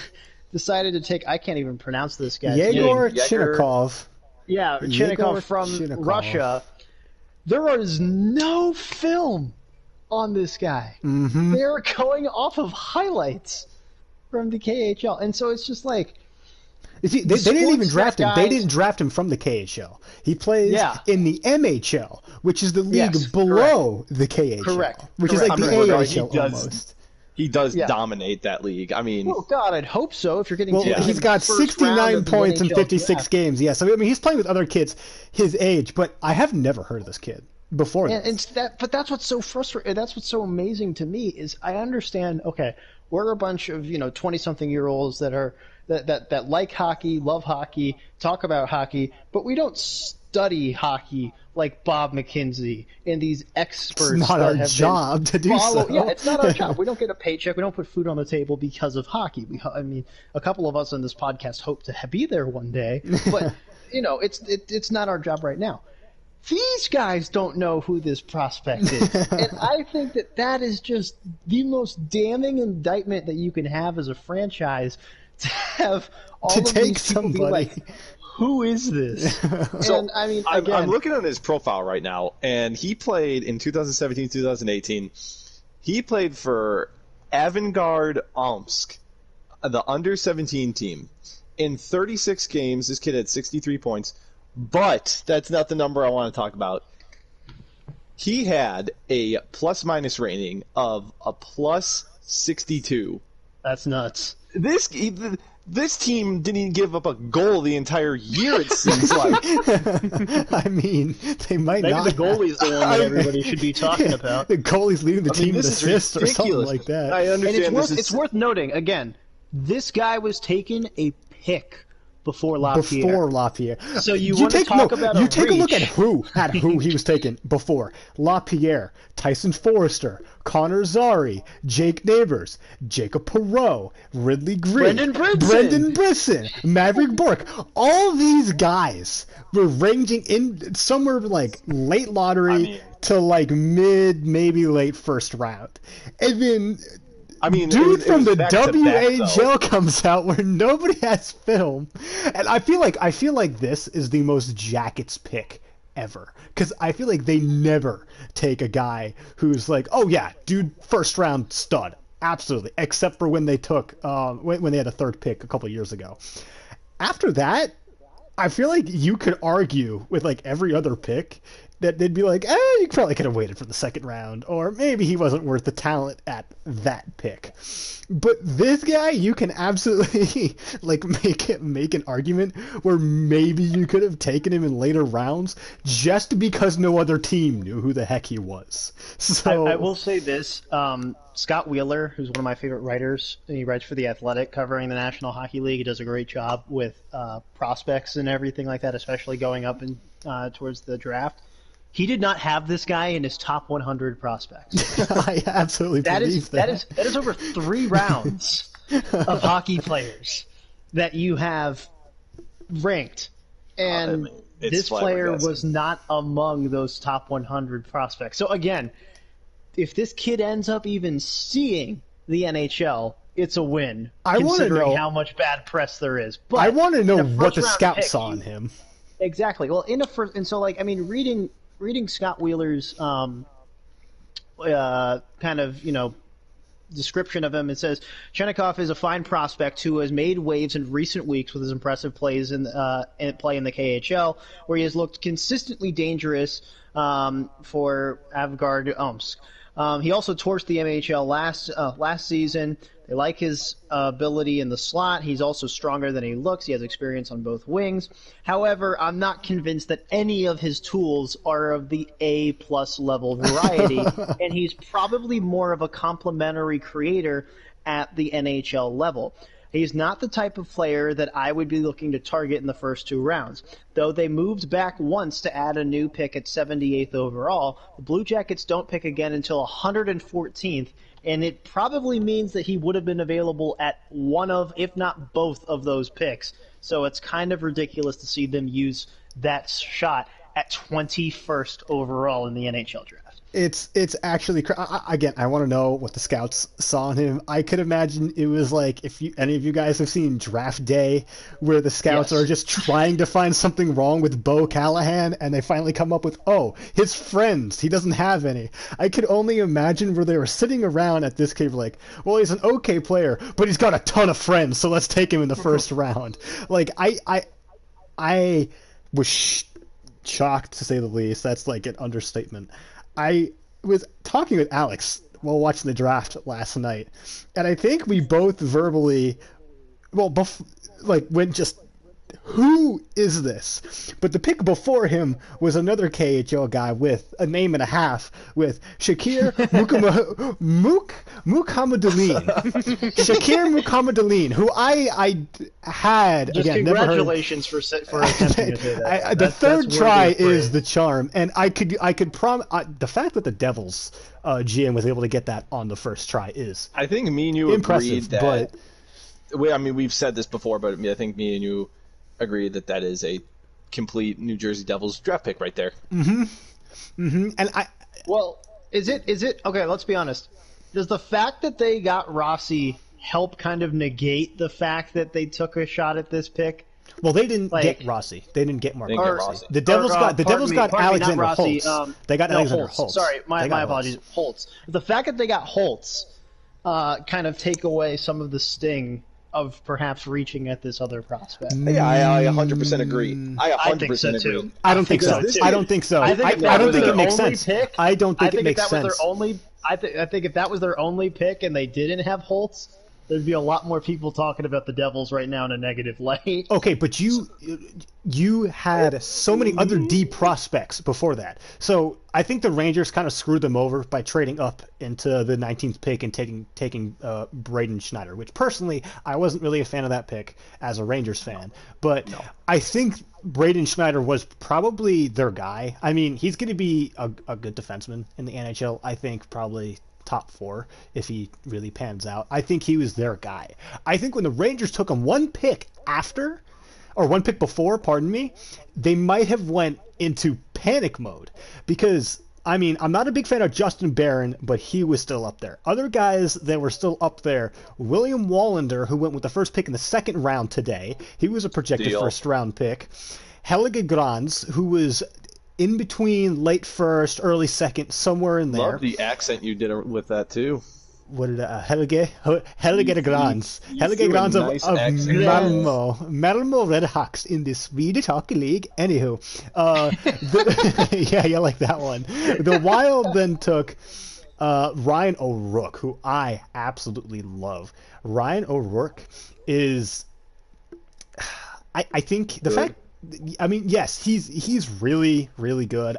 decided to take, I can't even pronounce this guy's name. Yegor Chinnikov. Yeah, Yegor Chinnikov from Chinnikov. Russia. There was no film on this guy. Mm-hmm. They were going off of highlights from the KHL. And so it's just like... They didn't even Sportsnet draft him. They guys- didn't draft him from the KHL. He plays Yeah. in the MHL, which is the league Yes, below the KHL. Correct. Which is Correct. like the I mean, AHL he does- almost. He does Yeah. dominate that league. I mean, Oh, God, I'd hope so if you're getting Well, taken he's in got the first round 69 of the points in NHL 56 draft. games. Yeah, so I mean, he's playing with other kids his age, but I have never heard of this kid before And this. but that's what's so frustrating. That's what's so amazing to me is I understand. Okay, we're a bunch of 20-something-year-olds that like hockey, love hockey, talk about hockey, but we don't study hockey like Bob McKenzie and these experts. It's not that our have job been to do so. Yeah, it's not our job. We don't get a paycheck. We don't put food on the table because of hockey. I mean, a couple of us on this podcast hope to be there one day, but it's not our job right now. These guys don't know who this prospect is. And I think that is just the most damning indictment that you can have as a franchise, to have all To of take these people be somebody. like, who is this? So, and I mean, I'm again, looking on his profile right now, and he played in 2017, 2018. He played for Avangard Omsk, the under-17 team. In 36 games, this kid had 63 points. But that's not the number I want to talk about. He had a plus-minus rating of a plus 62. That's nuts. This team didn't even give up a goal the entire year, it seems like. I mean, they might Maybe not. the goalie's the one that everybody should be talking about. The goalie's leading the team in this is assists or something ridiculous. like that. I And understand it's worth noting, again, this guy was taking a pick before LaPierre. Before LaPierre. So you want to take talk about you a take a look reach. at who he was taking before. LaPierre, Tyson Forrester, Connor Zari, Jake Neighbors, Jacob Perreault, Ridley Green, Brendan Brisson, Maverick Bork. All these guys were ranging in somewhere like late lottery to like mid, maybe late first round. And then dude from the WHL comes out where nobody has film, and I feel like this is the most Jackets pick ever, because I feel like they never take a guy who's like, oh yeah, dude, first round stud, absolutely, except for when they took when they had a third pick a couple years ago. After that, I feel like you could argue with like every other pick that they'd be like, you probably could have waited for the second round, or maybe he wasn't worth the talent at that pick. But this guy, you can absolutely like make an argument where maybe you could have taken him in later rounds just because no other team knew who the heck he was. So I will say this: Scott Wheeler, who's one of my favorite writers, and he writes for The Athletic, covering the National Hockey League. He does a great job with prospects and everything like that, especially going up and towards the draft. He did not have this guy in his top 100 prospects. I absolutely believe that. That is over 3 rounds of hockey players that you have ranked, and this player was not among those top 100 prospects. So again, if this kid ends up even seeing the NHL, it's a win. I want to know how much bad press there is. But I want to know what the first-round scouts pick, saw in him. Exactly. Well, in a first, and so like I mean, reading Scott Wheeler's kind of description of him, it says Chenikov is a fine prospect who has made waves in recent weeks with his impressive plays in play in the KHL, where he has looked consistently dangerous for Avgard Omsk. He also torched the MHL last season. They like his ability in the slot. He's also stronger than he looks. He has experience on both wings. However, I'm not convinced that any of his tools are of the A-plus level variety, and he's probably more of a complementary creator at the NHL level. He's not the type of player that I would be looking to target in the first 2 rounds. Though they moved back once to add a new pick at 78th overall, the Blue Jackets don't pick again until 114th, and it probably means that he would have been available at one of, if not both, of those picks. So it's kind of ridiculous to see them use that shot at 21st overall in the NHL draft. It's actually again. I want to know what the scouts saw in him. I could imagine it was like if any of you guys have seen Draft Day, where the scouts are just trying to find something wrong with Bo Callahan, and they finally come up with, oh, his friends. He doesn't have any. I could only imagine where they were sitting around at this cave like, well, he's an okay player, but he's got a ton of friends, so let's take him in the first round. Like I was shocked, to say the least. That's like an understatement. I was talking with Alex while watching the draft last night, and I think we both verbally, went just, who is this? But the pick before him was another KHL guy with a name and a half, with Shakir Mukhamadullin. Shakir Mukhamadullin, who I had, just again, congratulations never heard, for attempting to say that. The third try is the charm, and I could promise the fact that the Devils GM was able to get that on the first try is I think me and you impressive, agreed that. But I mean, we've said this before, but I think me and you agreed that is a complete New Jersey Devils draft pick right there. And is it okay? Let's be honest. Does the fact that they got Rossi help kind of negate the fact that they took a shot at this pick? Well, they didn't get Rossi. They didn't get Mark Rossi. The Devils got Alexander Holtz. They got Alexander Holtz. Sorry, my apologies. Holtz. The fact that they got Holtz kind of take away some of the sting of perhaps reaching at this other prospect. Yeah, I 100% agree. I 100% I think so agree. too. I don't think so. This- I don't think so. I think if I that don't was think their it makes only sense. pick, I don't think I it think if makes that was sense. their only, I think if that was their only pick and they didn't have Holtz, there'd be a lot more people talking about the Devils right now in a negative light. Okay, but you had so many other D prospects before that. So I think the Rangers kind of screwed them over by trading up into the 19th pick and taking Braden Schneider, which personally I wasn't really a fan of that pick as a Rangers fan. But I think Braden Schneider was probably their guy. I mean, he's going to be a good defenseman in the NHL. I think probably top 4 if he really pans out. I think he was their guy. I think when the Rangers took him one pick before, pardon me, they might have went into panic mode because I mean, I'm not a big fan of Justin Barron, but he was still up there. Other guys that were still up there, William Wallander, who went with the first pick in the second round today. He was a projected first round pick. Helge Grans, who was in between late first, early second, somewhere in there. Love the accent you did with that too. What did Helge Grans? Helge Grans of Malmo Redhawks in the Swedish Hockey League. Anywho, yeah, you like that one. The Wild then took Ryan O'Rourke, who I absolutely love. Ryan O'Rourke is, I think the fact. I mean, yes, he's really, really good.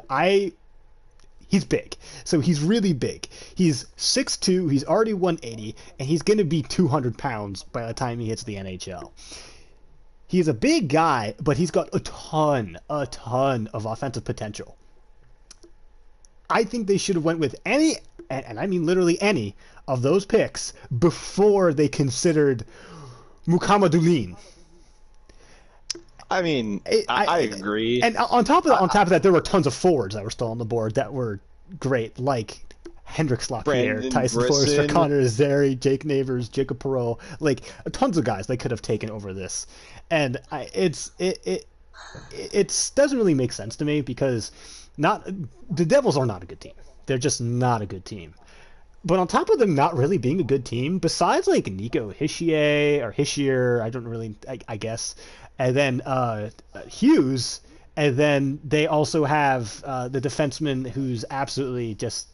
He's big. So he's really big. He's 6'2", he's already 180, and he's going to be 200 pounds by the time he hits the NHL. He's a big guy, but he's got a ton of offensive potential. I think they should have went with any, and I mean literally any, of those picks before they considered Mukhamadullin. I mean, I agree. And on top of that, there were tons of forwards that were still on the board that were great, like Hendrix Lapierre, Tyson Foerster, Connor Zary, Jake Neighbors, Jacob Perreault, like tons of guys they could have taken over this. And it doesn't really make sense to me because the Devils are not a good team. They're just not a good team. But on top of them not really being a good team, besides like Nico Hischier, I guess, and then Hughes, and then they also have the defenseman who's absolutely just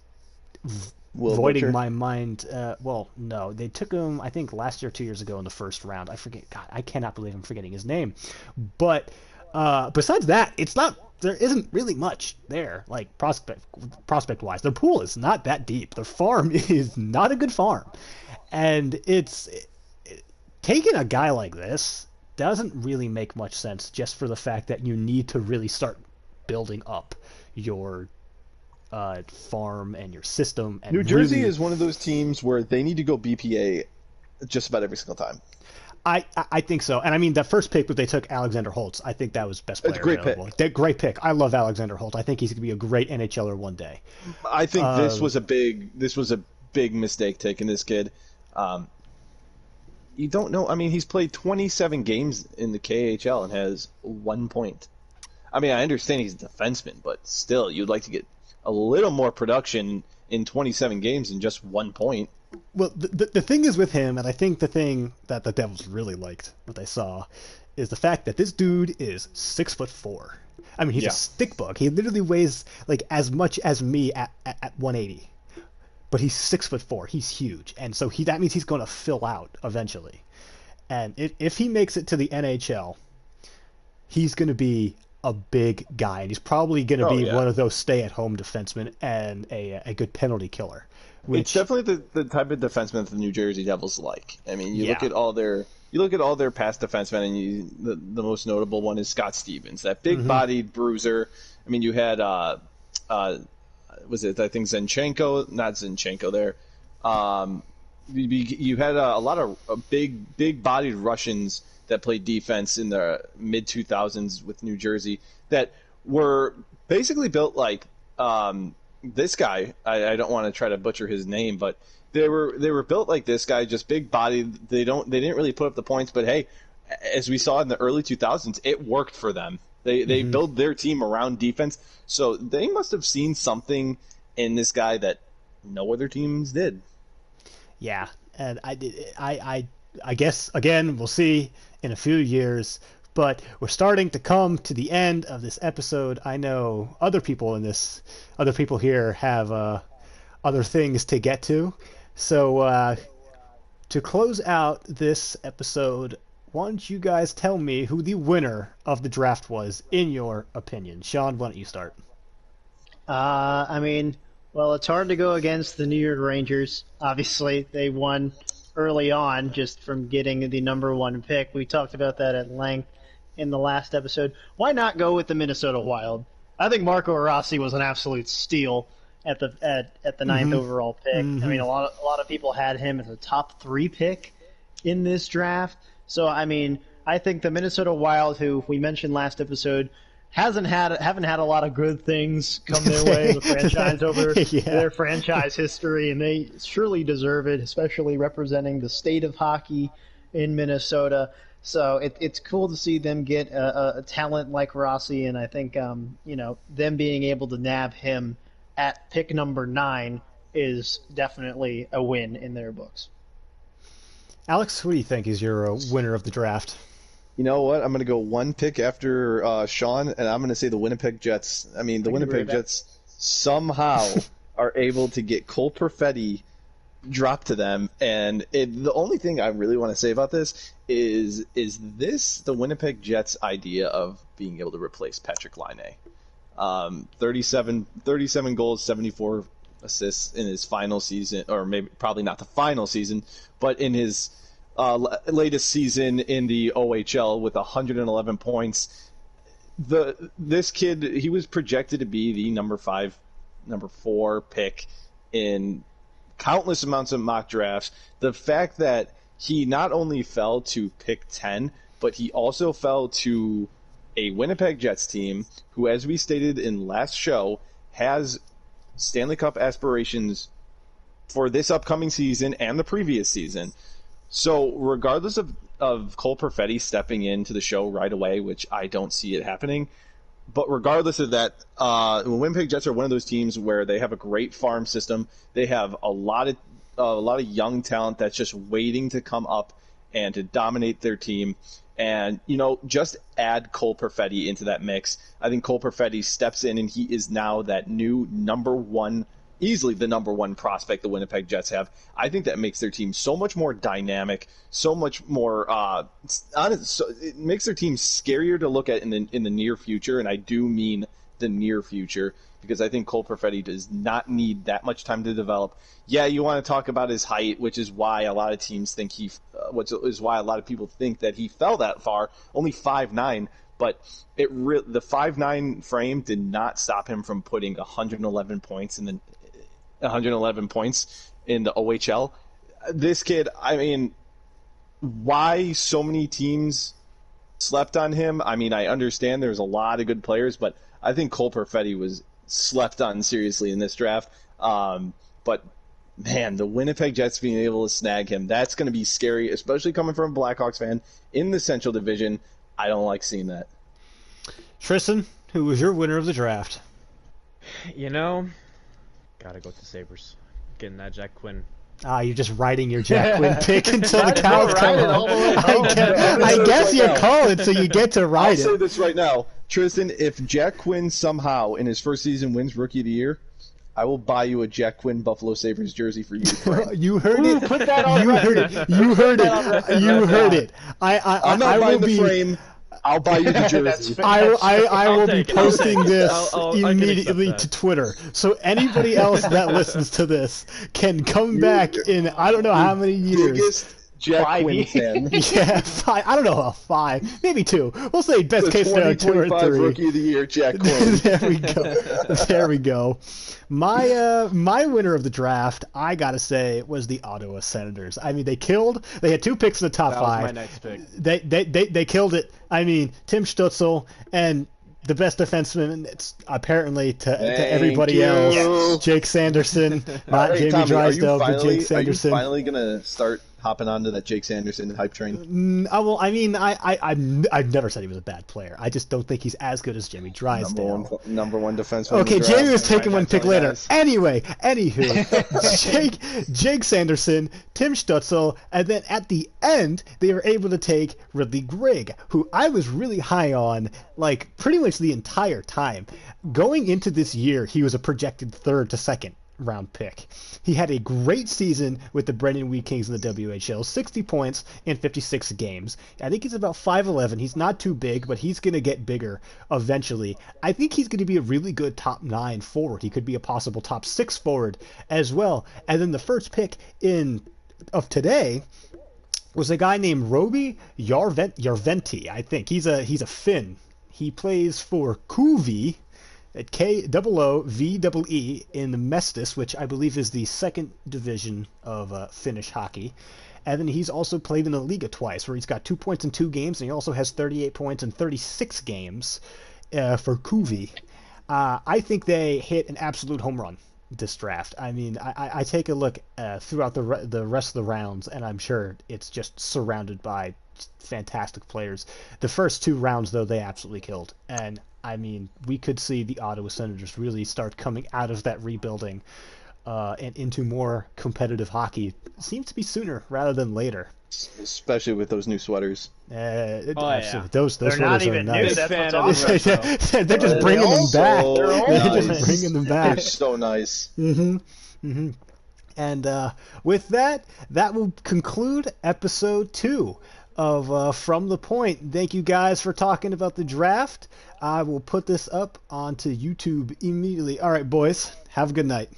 voiding my mind. Well, no, they took him, I think, last year, 2 years ago in the first round. I forget. God, I cannot believe I'm forgetting his name. But besides that, there isn't really much there, like prospect-wise. Their pool is not that deep. Their farm is not a good farm. And taking a guy like this doesn't really make much sense just for the fact that you need to really start building up your farm and your system. And New Jersey is one of those teams where they need to go BPA just about every single time. I think so. And I mean, that first pick that they took, Alexander Holtz, I think that was best player available. Great pick. I love Alexander Holtz. I think he's going to be a great NHLer one day. I think this was a big mistake taking this kid. You don't know. I mean, he's played 27 games in the KHL and has 1 point. I mean, I understand he's a defenseman, but still, you'd like to get a little more production in 27 games than just 1 point. Well, the thing is with him, and I think the thing that the Devils really liked, what they saw, is the fact that this dude is 6'4". I mean, he's a stick bug. He literally weighs like as much as me at 180. But he's 6'4". He's huge, and so that means he's going to fill out eventually. And if he makes it to the NHL, he's going to be a big guy, and he's probably going to be one of those stay-at-home defensemen and a good penalty killer. It's definitely the type of defenseman that the New Jersey Devils like. I mean, you look at all their past defensemen, and the most notable one is Scott Stevens, that big-bodied bruiser. I mean, you had was it, I think, Zinchenko? Not Zinchenko there. You had a lot of big-bodied Russians that played defense in the mid-2000s with New Jersey that were basically built like this guy. I don't want to try to butcher his name, but they were built like this guy, just big-bodied. They didn't really put up the points, but hey, as we saw in the early 2000s, it worked for them. They build their team around defense, so they must have seen something in this guy that no other teams did. Yeah, and I I guess, again, we'll see in a few years. But we're starting to come to the end of this episode. I know other people here have other things to get to. So to close out this episode, why don't you guys tell me who the winner of the draft was, in your opinion? Sean, why don't you start? Well, it's hard to go against the New York Rangers. Obviously, they won early on just from getting the number one pick. We talked about that at length in the last episode. Why not go with the Minnesota Wild? I think Marco Rossi was an absolute steal at the ninth overall pick. Mm-hmm. I mean, a lot of people had him as a top 3 pick in this draft. So I mean, I think the Minnesota Wild, who we mentioned last episode, haven't had a lot of good things come their way as a franchise over their franchise history, and they surely deserve it, especially representing the state of hockey in Minnesota. So it's cool to see them get a talent like Rossi, and I think them being able to nab him at pick number 9 is definitely a win in their books. Alex, who do you think is your winner of the draft? You know what? I'm going to go one pick after Sean, and I'm going to say the Winnipeg Jets. I mean, the Winnipeg Jets somehow are able to get Cole Perfetti dropped to them, and the only thing I really want to say about this is this the Winnipeg Jets' idea of being able to replace Patrick Laine? 37 goals, 74 assists in his final season, or maybe probably not the final season, but in his latest season in the OHL with 111 points. This kid, he was projected to be the number 4 pick in countless amounts of mock drafts. The fact that he not only fell to pick 10, but he also fell to a Winnipeg Jets team who, as we stated in last show, has Stanley Cup aspirations for this upcoming season and the previous season. So regardless of Cole Perfetti stepping into the show right away, which I don't see it happening, but regardless of that, the Winnipeg Jets are one of those teams where they have a great farm system. They have a lot of young talent that's just waiting to come up and to dominate their team. And, just add Cole Perfetti into that mix. I think Cole Perfetti steps in, and he is now that new easily the number one prospect the Winnipeg Jets have. I think that makes their team so much more dynamic, so much more honest. So it makes their team scarier to look at in the near future, and I do mean the near future, because I think Cole Perfetti does not need that much time to develop. Yeah, you want to talk about his height, which is why a lot of teams think why a lot of people think that he fell that far, only 5'9", but the 5'9" frame did not stop him from putting 111 points in the 111 points in the OHL. This kid, I mean, why so many teams slept on him? I mean, I understand there's a lot of good players, but I think Cole Perfetti was slept on seriously in this draft. But man, the Winnipeg Jets being able to snag him, that's going to be scary, especially coming from a Blackhawks fan in the Central Division. I don't like seeing that. Tristan, who was your winner of the draft? Gotta go with the Sabres. Getting that Jack Quinn. You're just riding your Jack Quinn pick until the cows come home. I guess you call it so you get to ride it. I'll say this right now. Tristan, if Jack Quinn somehow in his first season wins Rookie of the Year, I will buy you a Jack Quinn Buffalo Sabres jersey for you. You heard it. Put that on record. You heard it. I'm not buying the frame. I'll buy you the jersey. I will be posting this immediately to Twitter. So anybody else that listens to this can come back in I don't know how many years. Biggest Jack Quinn fan. Yeah, 5. I don't know, 5, maybe 2. We'll say best case scenario 2 or 3. Rookie of the Year, Jack Quinn. There we go. My winner of the draft, I gotta say, was the Ottawa Senators. I mean, they had 2 picks in the top 5. That was my next pick. They killed it. I mean, Tim Stützle and the best defenseman, it's apparently to everybody else, Jake Sanderson, not Jamie Drysdale, but Jake Sanderson. Are you finally gonna start hopping onto that Jake Sanderson hype train? I've never said he was a bad player. I just don't think he's as good as Jimmy Drysdale. Number one defenseman. Okay, Jamie was taking one pick later. Nice. Anyway, Jake Sanderson, Tim Stutzel, and then at the end, they were able to take Ridley Grigg, who I was really high on, like, pretty much the entire time. Going into this year, he was a projected 3rd to 2nd round pick. He had a great season with the Brendan Wheat Kings in the WHL, 60 points in 56 games. I think he's about 5'11". He's not too big, but he's going to get bigger eventually. I think he's going to be a really good top 9 forward. He could be a possible top 6 forward as well. And then the first pick of today was a guy named Roby Järventie, I think. He's a Finn. He plays for Kuvi at KOOVEE in the Mestis, which I believe is the 2nd division of Finnish hockey. And then he's also played in the Liga twice, where he's got 2 points in 2 games, and he also has 38 points in 36 games for Kuvi. I think they hit an absolute home run this draft. I mean, I take a look throughout the rest of the rounds, and I'm sure it's just surrounded by fantastic players. The first 2 rounds, though, they absolutely killed. And I mean, we could see the Ottawa Senators really start coming out of that rebuilding and into more competitive hockey. It seems to be sooner rather than later. Especially with those new sweaters. Absolutely. Those They're sweaters not are even new. nice. That's Fan what's of the awesome. retro. They're just bringing them back. They're Nice. just bringing them back. They're so nice. And with that will conclude episode 2 of From the Point. Thank you guys for talking about the draft. I will put this up onto YouTube immediately. All right, boys, have a good night.